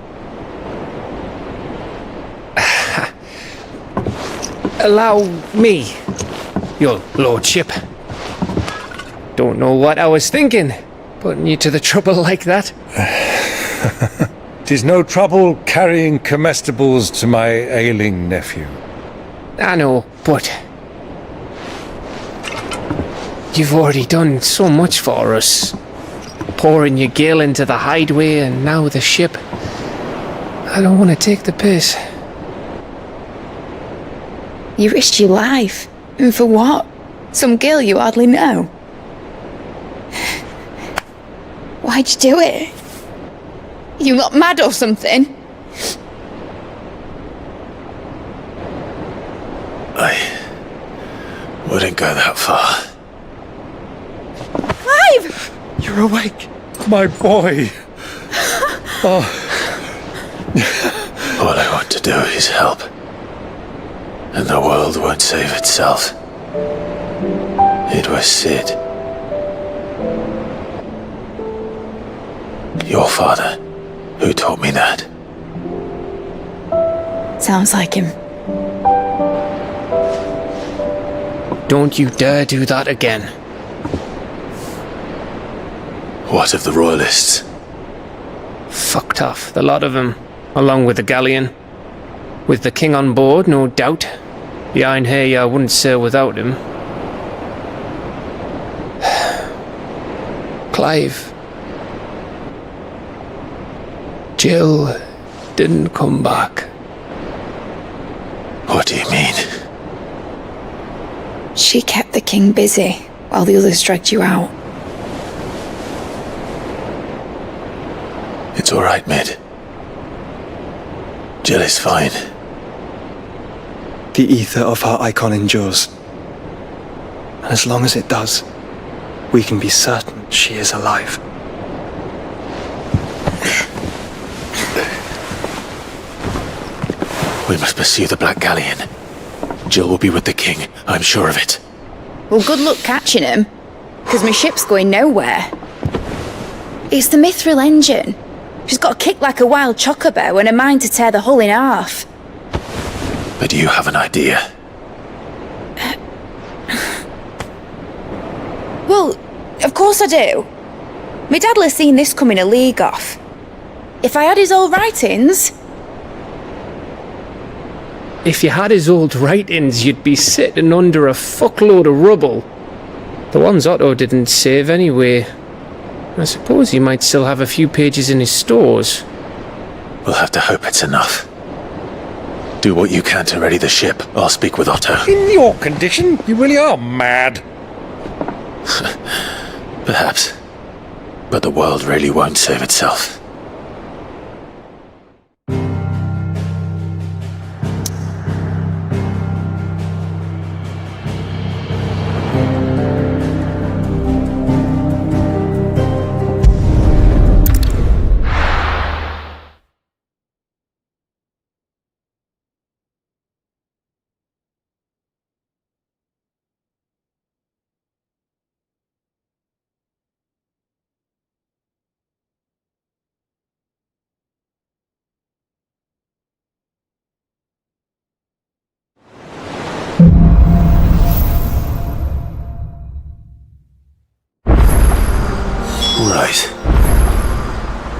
Allow me, your lordship. Don't know what I was thinking, putting you to the trouble like that. 'Tis no trouble carrying comestibles to my ailing nephew. I know, but you've already done so much for us. Pouring your gale into the hideaway and now the ship. I don't want to take the piss. You risked your life. And for what? Some girl you hardly know. Why'd you do it? You not mad or something? I wouldn't go that far. Clive! You're awake. My boy. Oh. All I want to do is help. And the world won't save itself. It was Sid. Your father, who taught me that. Sounds like him. Don't you dare do that again. What of the royalists? Fucked off, the lot of them, along with the galleon. With the king on board, no doubt. Behind here, I wouldn't sail without him. Clive. Jill didn't come back. What do you mean? She kept the king busy while the others dragged you out. It's all right, Mid. Jill is fine. The ether of her icon endures. And as long as it does, we can be certain she is alive. We must pursue the Black Galleon. Jill will be with the king, I'm sure of it. Well, good luck catching him, because my ship's going nowhere. It's the Mithril engine. She's got a kick like a wild chocobo and a mind to tear the hull in half. But you have an idea. Well, of course I do. My dad'll seen this coming a league off. If I had his old writings... If you had his old writings, you'd be sitting under a fuckload of rubble. The ones Otto didn't save anyway. I suppose he might still have a few pages in his stores. We'll have to hope it's enough. Do what you can to ready the ship. I'll speak with Otto. In your condition, you really are mad. Perhaps. But the world really won't save itself.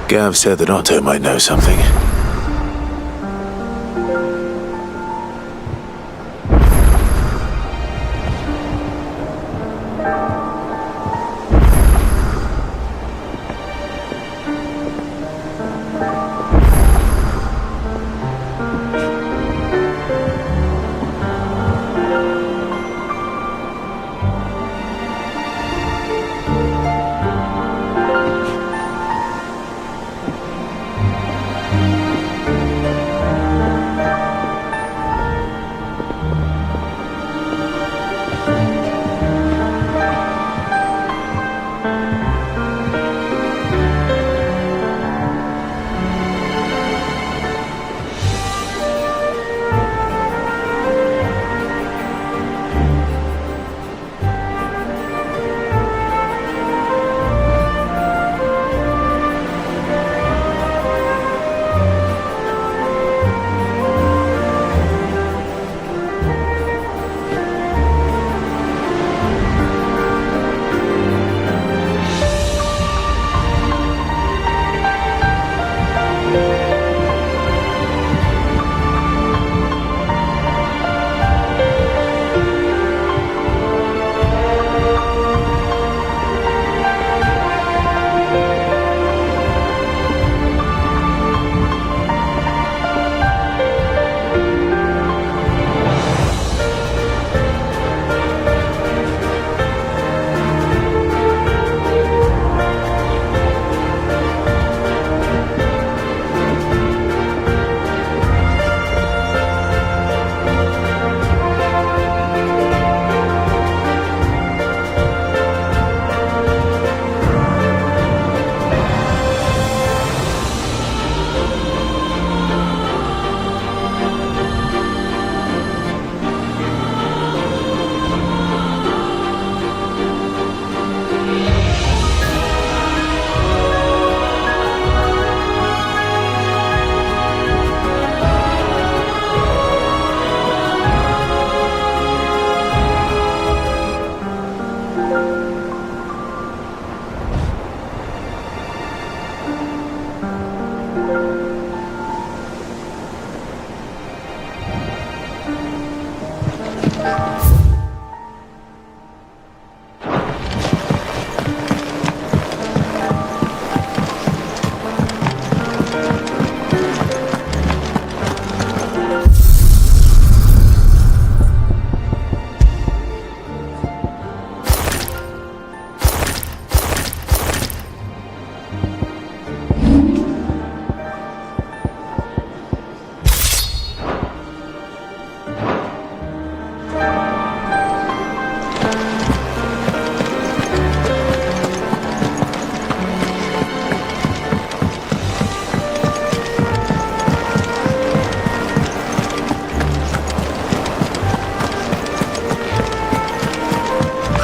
Gav said that Otto might know something.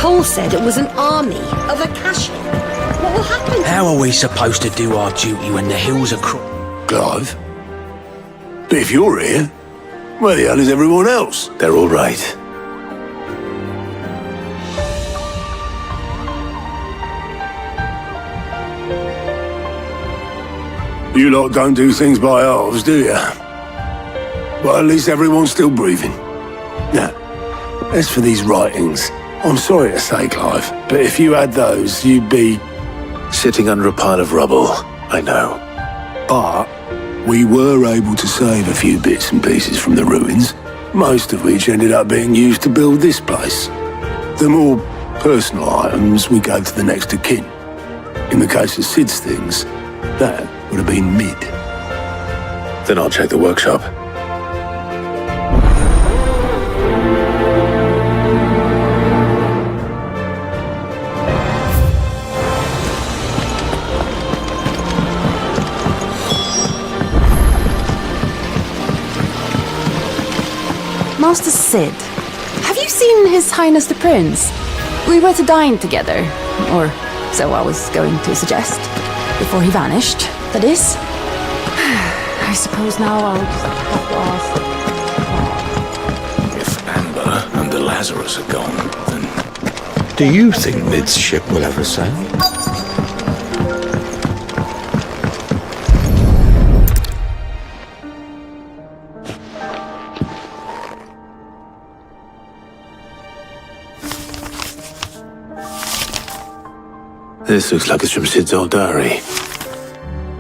Cole said it was an army of Akashic. What will happen? How are we supposed to do our duty when the hills are Clive? But if you're here, where the hell is everyone else? They're all right. You lot don't do things by halves, do you? Well, at least everyone's still breathing. Now, as for these writings, I'm sorry to say, Clive, but if you had those, you'd be... sitting under a pile of rubble, I know. But we were able to save a few bits and pieces from the ruins, most of which ended up being used to build this place. The more personal items we gave to the next of kin. In the case of Sid's things, that would have been mid. Then I'll check the workshop. Master Sid, have you seen His Highness the Prince? We were to dine together, or so I was going to suggest. Before he vanished, that is. I suppose now I'll just have to ask. If Amber and the Lazarus are gone, then... Do you think Mid's ship will ever sail? This looks like it's from Sid's old diary.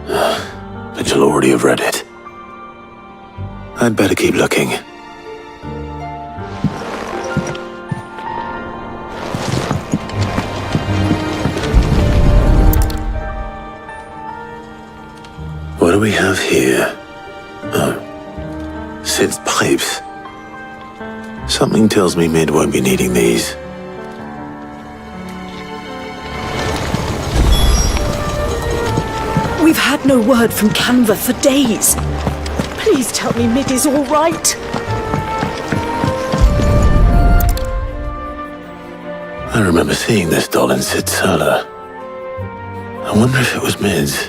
But you'll already have read it. I'd better keep looking. What do we have here? Oh. Sid's pipes. Something tells me Mid won't be needing these. We've had no word from Canva for days. Please tell me Mid is all right. I remember seeing this doll in Sid's cellar. I wonder if it was Mid's.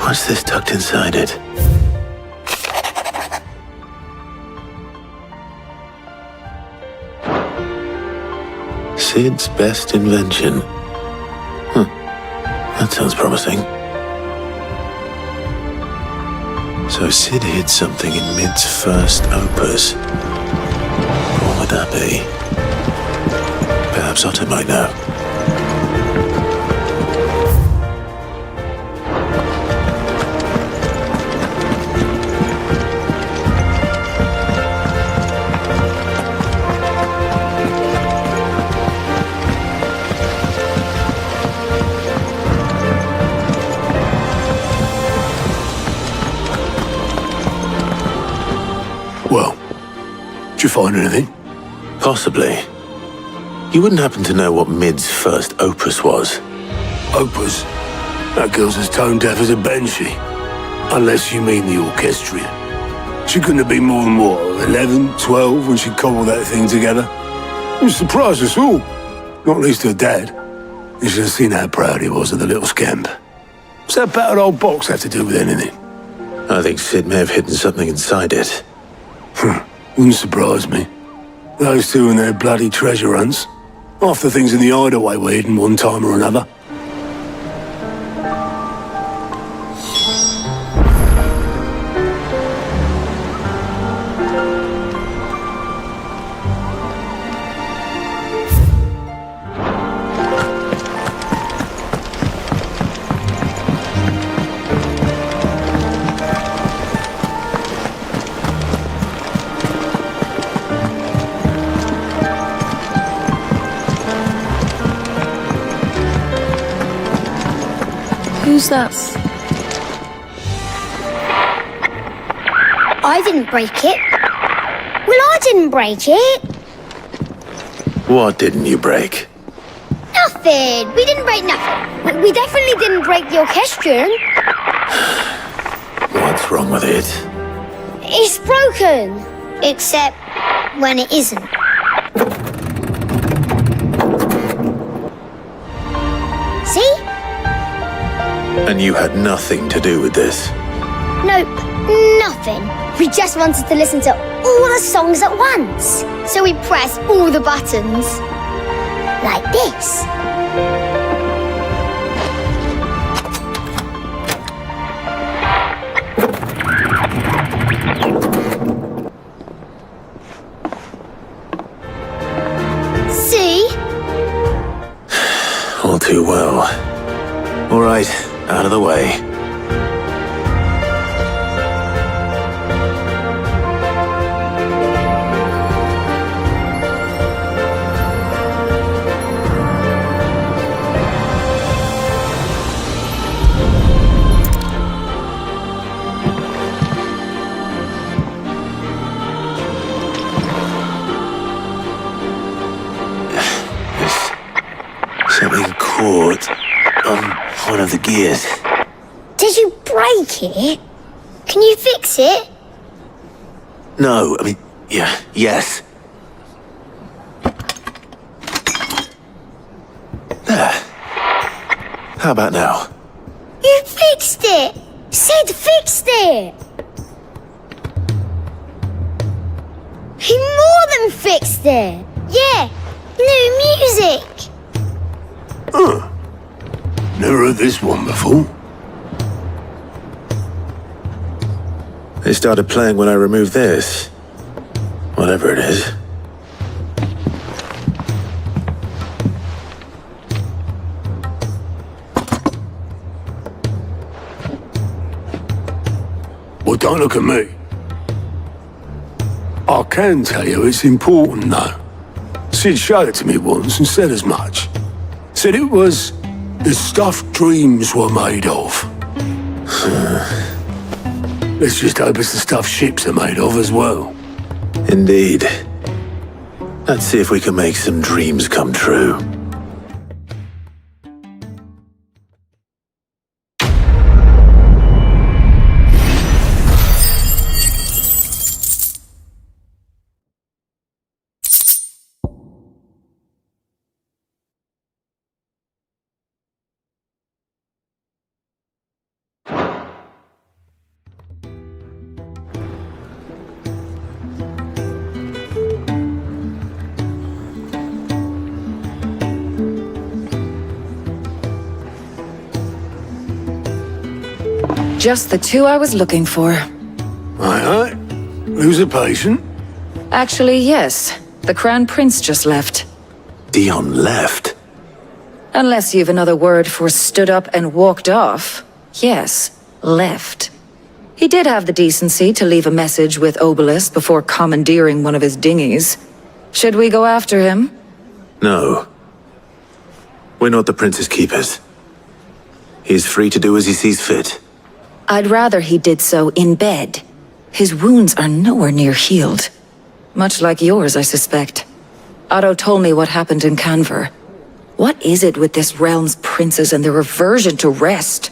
What's this tucked inside it? Sid's best invention. That sounds promising. So Sid hid something in Mid's first opus. What would that be? Perhaps Otto might know. Well, did you find anything? Possibly. You wouldn't happen to know what Mid's first opus was? Opus? That girl's as tone deaf as a banshee. Unless you mean the orchestrion. She couldn't have been more than, what, 11, 12 when she cobbled that thing together? It surprised us all. Not least her dad. You should have seen how proud he was of the little scamp. What's that battered old box have to do with anything? I think Sid may have hidden something inside it. Wouldn't surprise me. Those two and their bloody treasure hunts. Half the things in the hideaway were hidden one time or another. Who's that? I didn't break it. Well, I didn't break it. What didn't you break? Nothing. We didn't break nothing. We definitely didn't break the orchestrion. What's wrong with it? It's broken. Except when it isn't. See? And you had nothing to do with this? Nope, nothing. We just wanted to listen to all the songs at once. So we pressed all the buttons. Like this. See? All too well. All right, out of the way. There's something caught on one of the gears. Did you break it? Can you fix it? No, I mean, yes. There. How about now? You fixed it! Sid fixed it! He more than fixed it! Yeah, new music! Huh. Never heard this one before. They started playing when I removed this. Whatever it is. Well, don't look at me. I can tell you it's important, though. Sid showed it to me once and said as much. Said it was the stuff dreams were made of. Let's just hope it's the stuff ships are made of as well. Indeed. Let's see if we can make some dreams come true. Just the two I was looking for. Aye. Who's a patient? Actually, yes. The Crown Prince just left. Dion left? Unless you've another word for stood up and walked off. Yes, left. He did have the decency to leave a message with Obelisk before commandeering one of his dinghies. Should we go after him? No. We're not the Prince's keepers. He's free to do as he sees fit. I'd rather he did so in bed. His wounds are nowhere near healed. Much like yours, I suspect. Otto told me what happened in Canver. What is it with this realm's princes and their aversion to rest?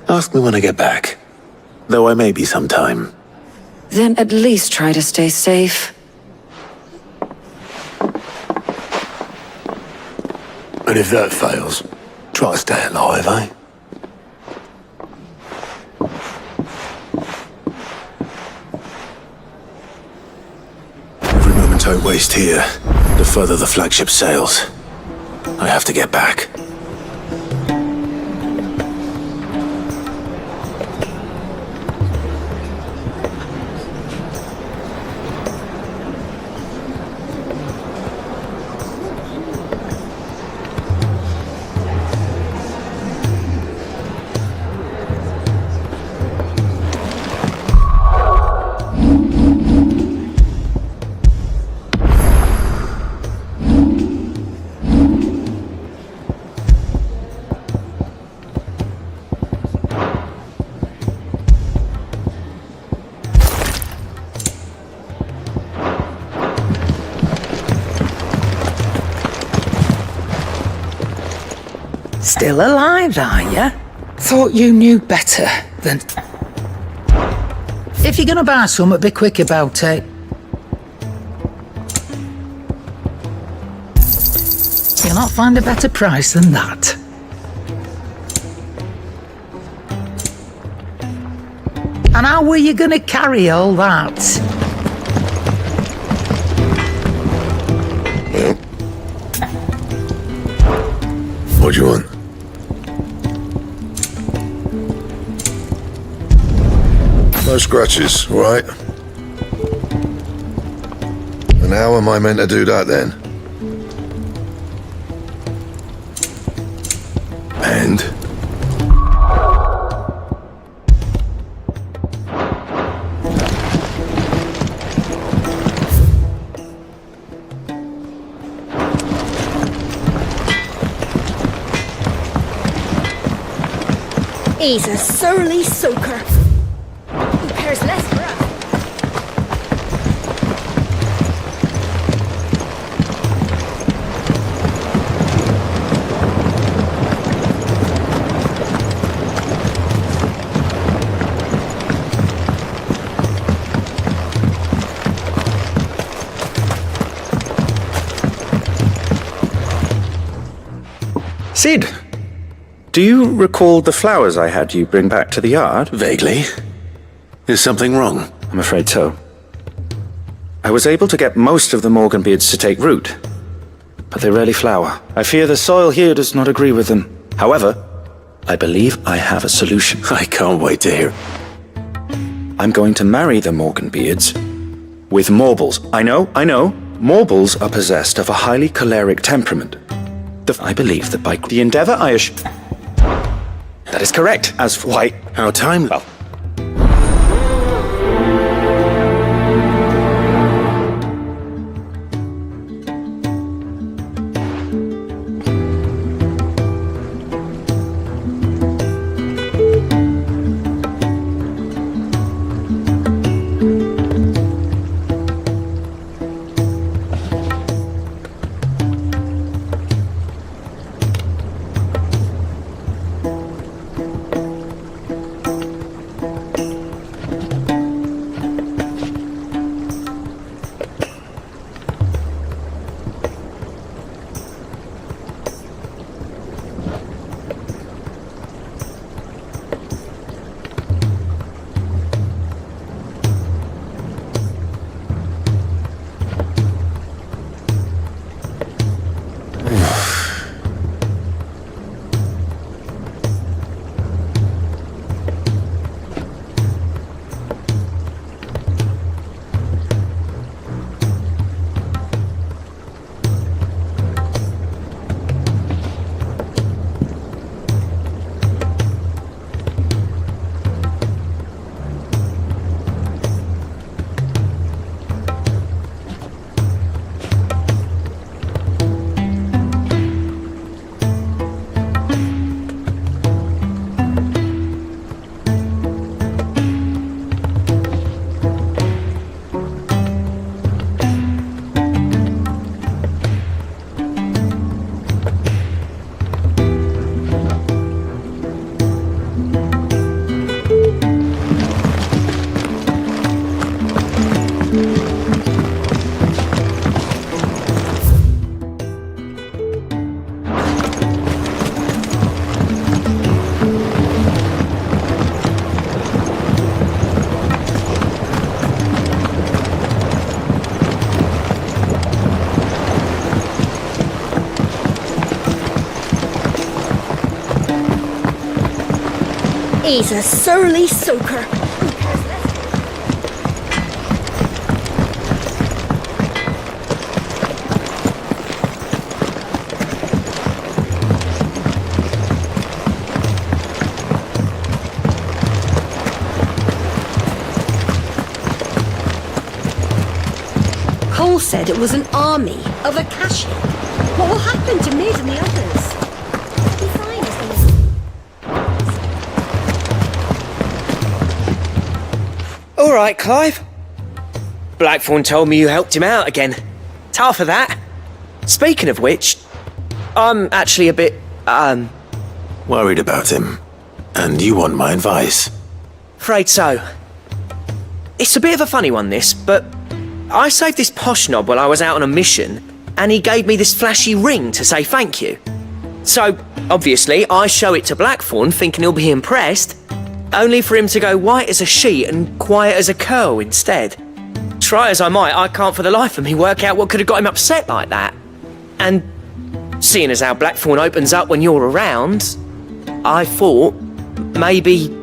Ask me when I get back. Though I may be sometime. Then at least try to stay safe. And if that fails, try to stay alive, eh? Every moment I waste here, the further the flagship sails. I have to get back. Still alive, are you? Thought you knew better than... If you're gonna buy something, be quick about it. You'll not find a better price than that. And how were you gonna carry all that? What do you want? No scratches, all right? And how am I meant to do that then? And? He's a surly soaker. He cares less for us. Sid! Do you recall the flowers I had you bring back to the yard? Vaguely. Is something wrong? I'm afraid so. I was able to get most of the Morganbeards to take root, but they rarely flower. I fear the soil here does not agree with them. However, I believe I have a solution. I can't wait to hear. I'm going to marry the Morganbeards with Morbles. I know. Morbles are possessed of a highly choleric temperament. I believe that by the endeavor that is correct. As for why... How time... Well... He's a surly soaker. Cole said it was an army of Akashi. What will happen to Mid and the others? All right, Clive. Blackthorn told me you helped him out again. Tough for that. Speaking of which, I'm actually a bit, Worried about him. And you want my advice? Afraid so. It's a bit of a funny one, this, but I saved this posh knob while I was out on a mission, and he gave me this flashy ring to say thank you. So, obviously, I show it to Blackthorn thinking he'll be impressed, only for him to go white as a sheet and quiet as a curl instead. Try as I might, I can't for the life of me work out what could have got him upset like that. And seeing as how Blackthorn opens up when you're around, I thought maybe...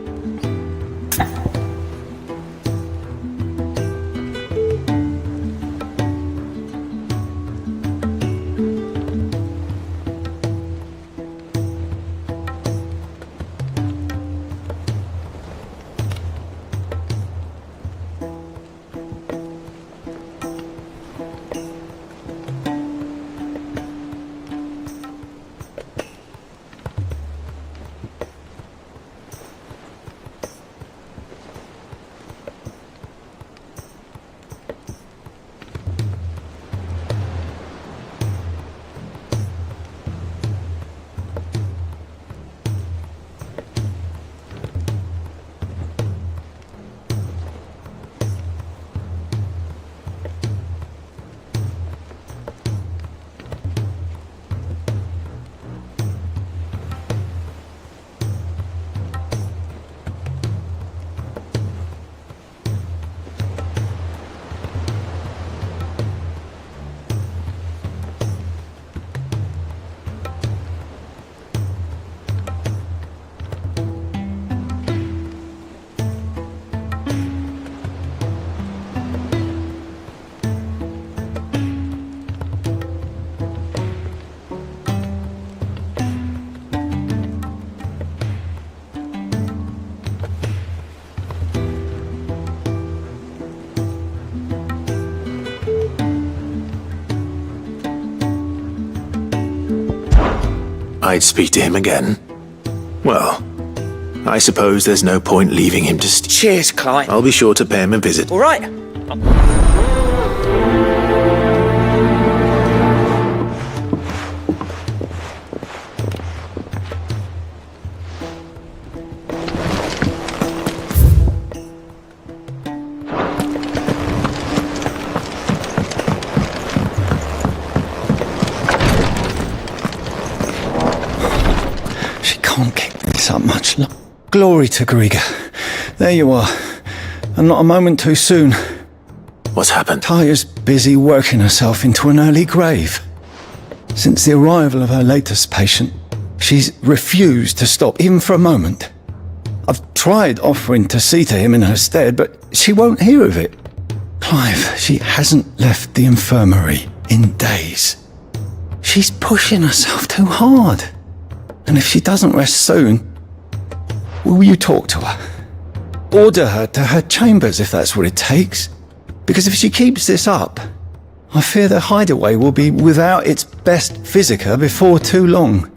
I'd speak to him again. Well, I suppose there's no point leaving him to Cheers, Clive. I'll be sure to pay him a visit. All right. Can't keep this up much longer. Glory to Griga. There you are. And not a moment too soon. What's happened? Taya's busy working herself into an early grave. Since the arrival of her latest patient, she's refused to stop, even for a moment. I've tried offering to see to him in her stead, but she won't hear of it. Clive, she hasn't left the infirmary in days. She's pushing herself too hard. And if she doesn't rest soon, will you talk to her? Order her to her chambers if that's what it takes. Because if she keeps this up, I fear the hideaway will be without its best physica before too long.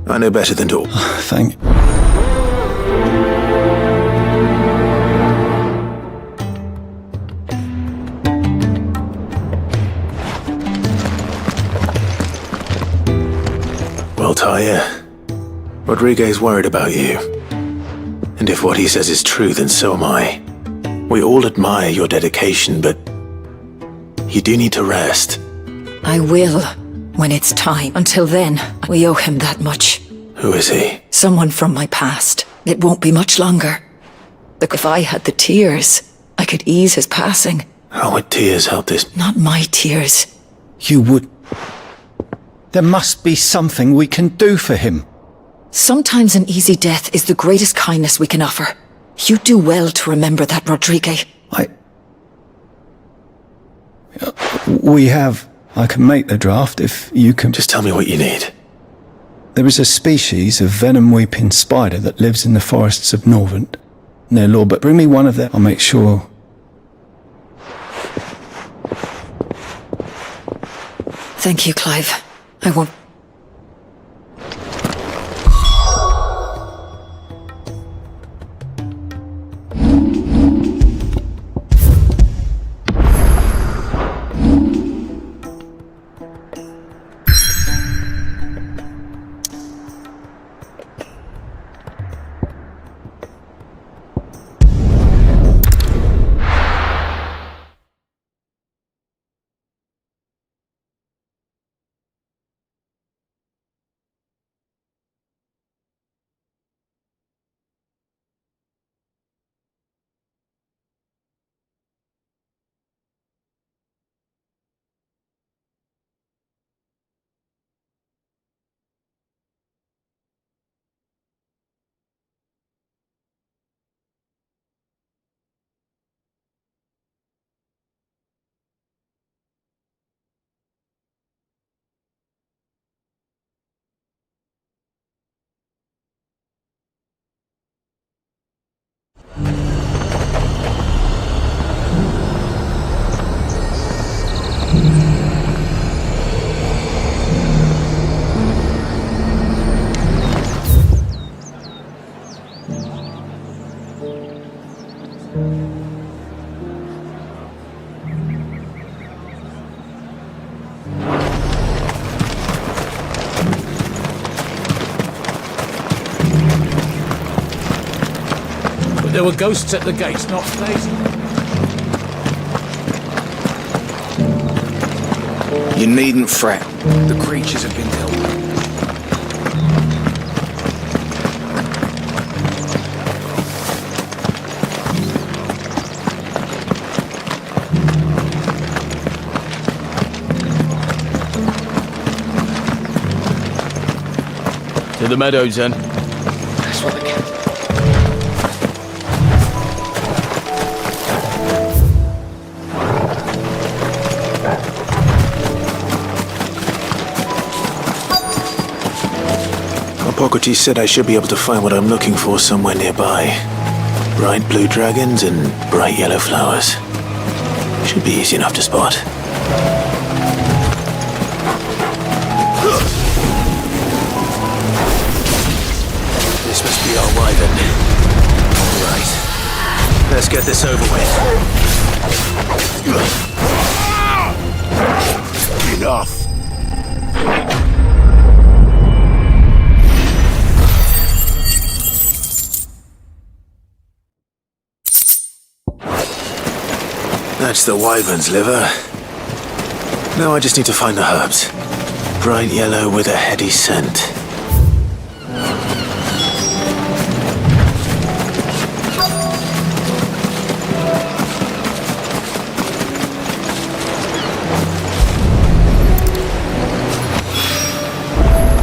I know better than to. Thank you. Well, Taya, Rodriguez worried about you. And if what he says is true, then so am I. We all admire your dedication, but you do need to rest. I will, when it's time. Until then, we owe him that much. Who is he? Someone from my past. It won't be much longer. Look, if I had the tears, I could ease his passing. How would tears help this? Not my tears. You would. There must be something we can do for him. Sometimes an easy death is the greatest kindness we can offer. You do well to remember that, Rodrigue. I can make the draft if you can... Just tell me what you need. There is a species of venom-weeping spider that lives in the forests of Norvent, near Law, but bring me one of them. I'll make sure... Thank you, Clive. I won't... There were ghosts at the gates, not slaves. You needn't fret. The creatures have been dealt with. To the meadows, then. That's what they can. Hippocrates said I should be able to find what I'm looking for somewhere nearby. Bright blue dragons and bright yellow flowers. Should be easy enough to spot. be our wyvern. All right. Let's get this over with. Enough. That's the wyvern's liver. Now I just need to find the herbs. Bright yellow with a heady scent.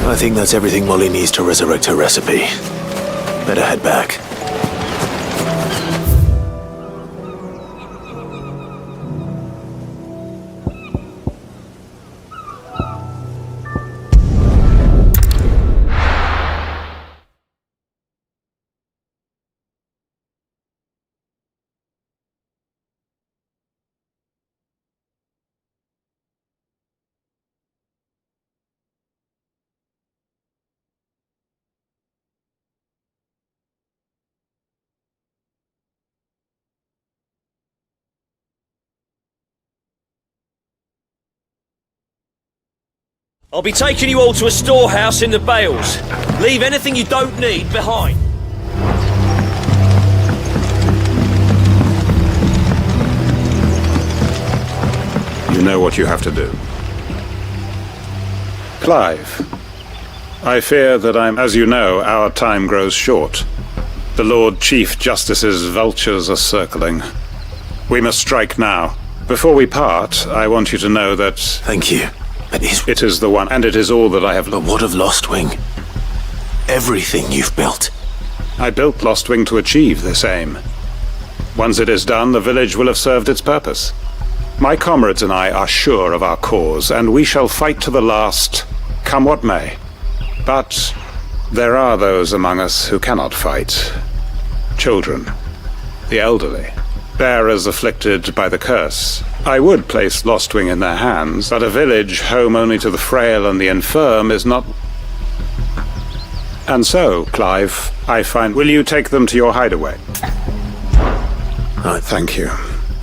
I think that's everything Molly needs to resurrect her recipe. Better head back. I'll be taking you all to a storehouse in the Bales. Leave anything you don't need behind. You know what you have to do. Clive, I fear that as you know, our time grows short. The Lord Chief Justice's vultures are circling. We must strike now. Before we part, I want you to know that... Thank you. It is the one, and it is all that I have... But what of Lostwing? Everything you've built. I built Lostwing to achieve this aim. Once it is done, the village will have served its purpose. My comrades and I are sure of our cause, and we shall fight to the last, come what may. But there are those among us who cannot fight. Children, the elderly, bearers afflicted by the curse. I would place Lostwing in their hands, but a village home only to the frail and the infirm is not... And so, Clive, I find... Will you take them to your hideaway? Thank you.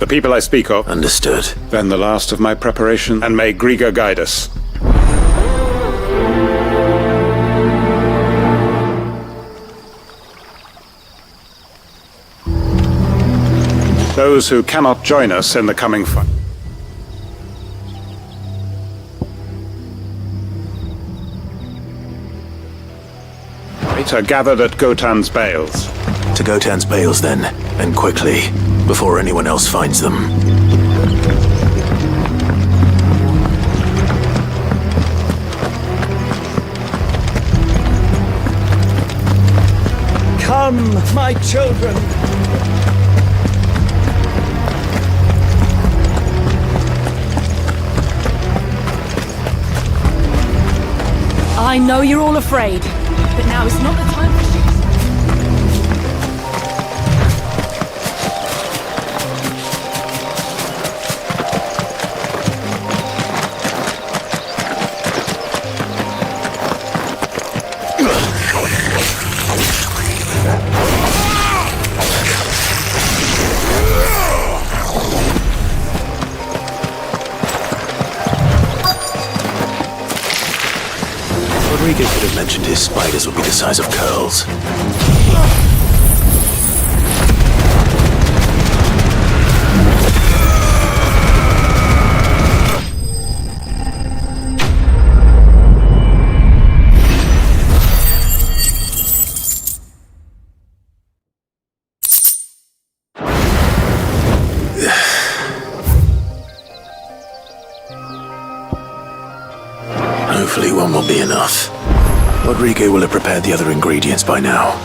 The people I speak of... Understood. Then the last of my preparation, and may Griga guide us. Those who cannot join us in the coming fight. Are gathered at Gotan's Bales. To Gotan's Bales, then, and quickly, before anyone else finds them. Come, my children. I know you're all afraid, but now is not the time for shooting. Rodrigo could have mentioned his spiders would be the size of curls. Hopefully one will be enough. Rodrigo will have prepared the other ingredients by now.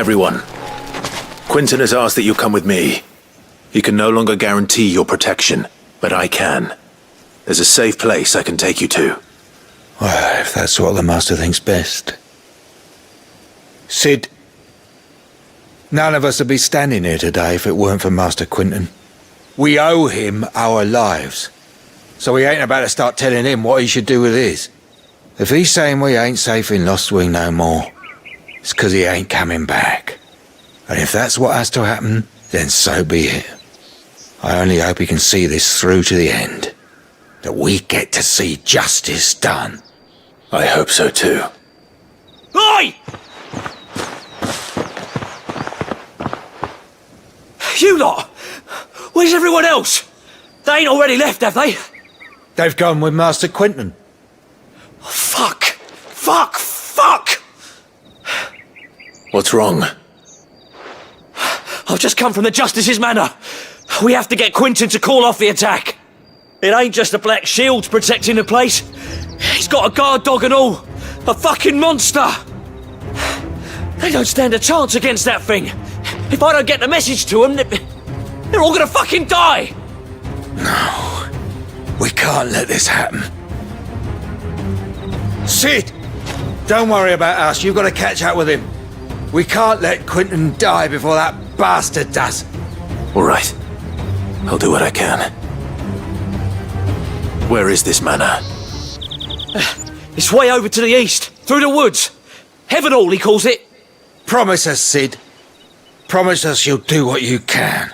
Everyone. Quinton has asked that you come with me. He can no longer guarantee your protection, but I can. There's a safe place I can take you to. Well, if that's what the Master thinks best. Sid, none of us would be standing here today if it weren't for Master Quinton. We owe him our lives. So we ain't about to start telling him what he should do with his. If he's saying we ain't safe in Lost Wing no more, it's 'cause he ain't coming back. And if that's what has to happen, then so be it. I only hope he can see this through to the end. That we get to see justice done. I hope so too. Oi! You lot! Where's everyone else? They ain't already left, have they? They've gone with Master Quinton. Oh, fuck! Fuck! Fuck! What's wrong? I've just come from the Justice's Manor. We have to get Quinton to call off the attack. It ain't just the Black Shields protecting the place. He's got a guard dog and all. A fucking monster. They don't stand a chance against that thing. If I don't get the message to them, they're all gonna fucking die. No. We can't let this happen. Sid! Don't worry about us. You've got to catch up with him. We can't let Quinton die before that bastard does. All right. I'll do what I can. Where is this manor? It's way over to the east, through the woods. Heaven Hall, he calls it. Promise us, Sid. Promise us you'll do what you can.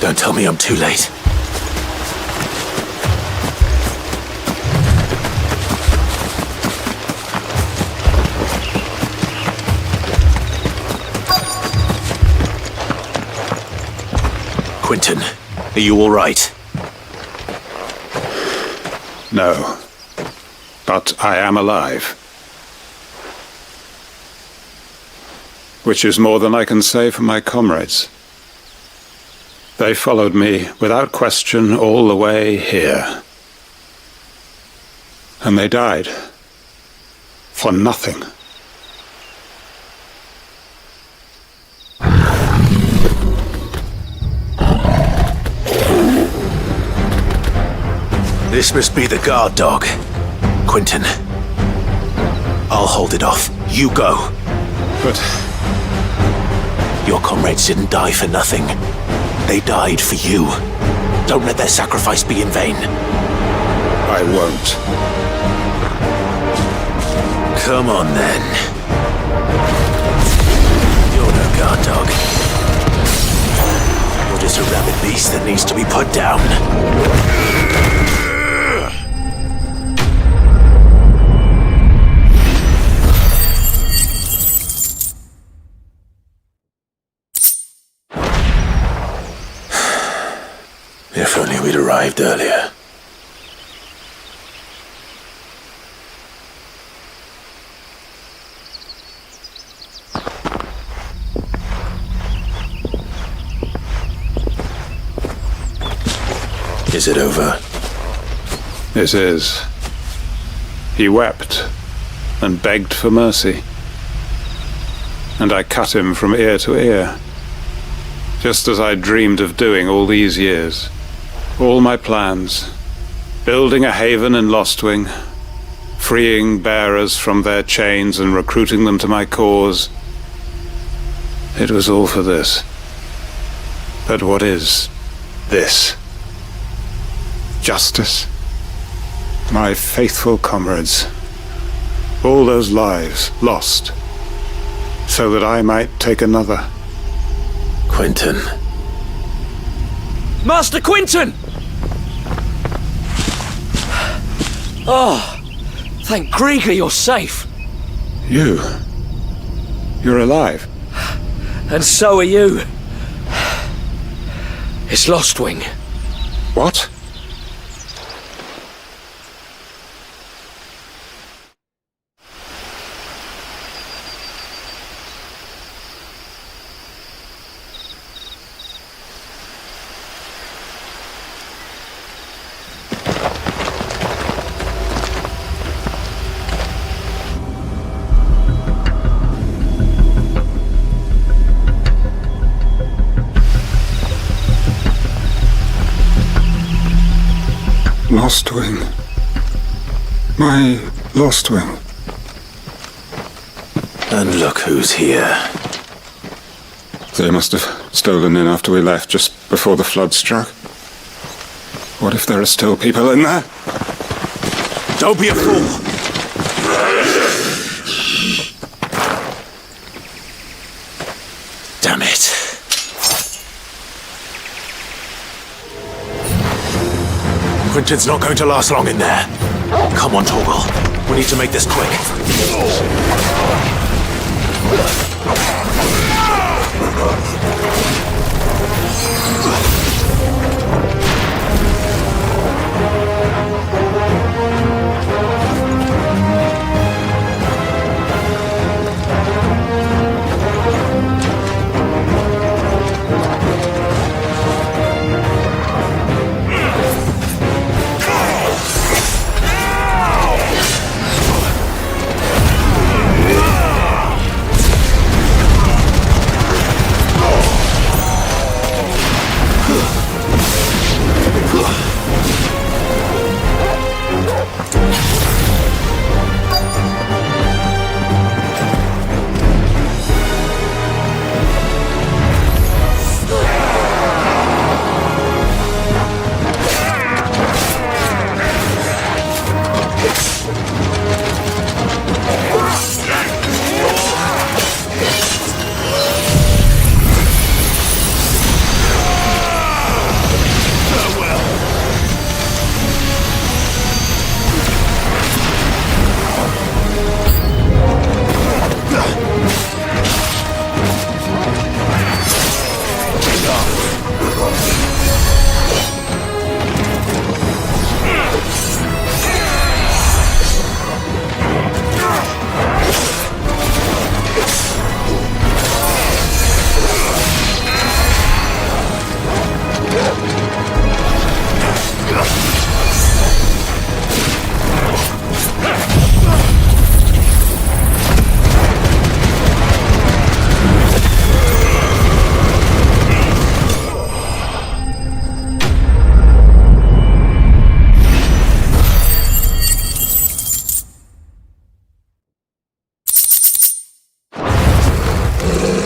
Don't tell me I'm too late. Quinton, are you all right? No. But I am alive. Which is more than I can say for my comrades. They followed me without question all the way here. And they died. For nothing. This must be the guard dog. Quinton. I'll hold it off. You go. But... your comrades didn't die for nothing. They died for you. Don't let their sacrifice be in vain. I won't. Come on, then. You're no guard dog. You're just a rabid beast that needs to be put down. If only we'd arrived earlier. Is it over? It is. He wept and begged for mercy. And I cut him from ear to ear, just as I dreamed of doing all these years. All my plans, building a haven in Lostwing, freeing bearers from their chains and recruiting them to my cause. It was all for this. But what is this? Justice? My faithful comrades. All those lives lost, so that I might take another. Quentin. Master Quentin! Oh, thank Grieger you're safe. You're alive. And so are you. It's Lostwing. What? Lostwing. My Lostwing. And look who's here. They must have stolen in after we left, just before the flood struck. What if there are still people in there? Don't be a fool! Damn it. Quentin's not going to last long in there. Come on, Torgal. We need to make this quick.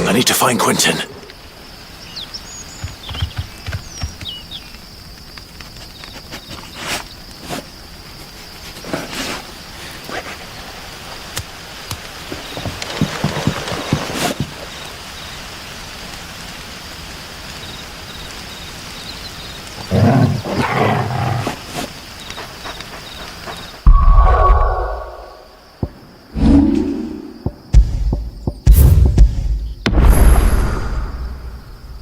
I need to find Quentin.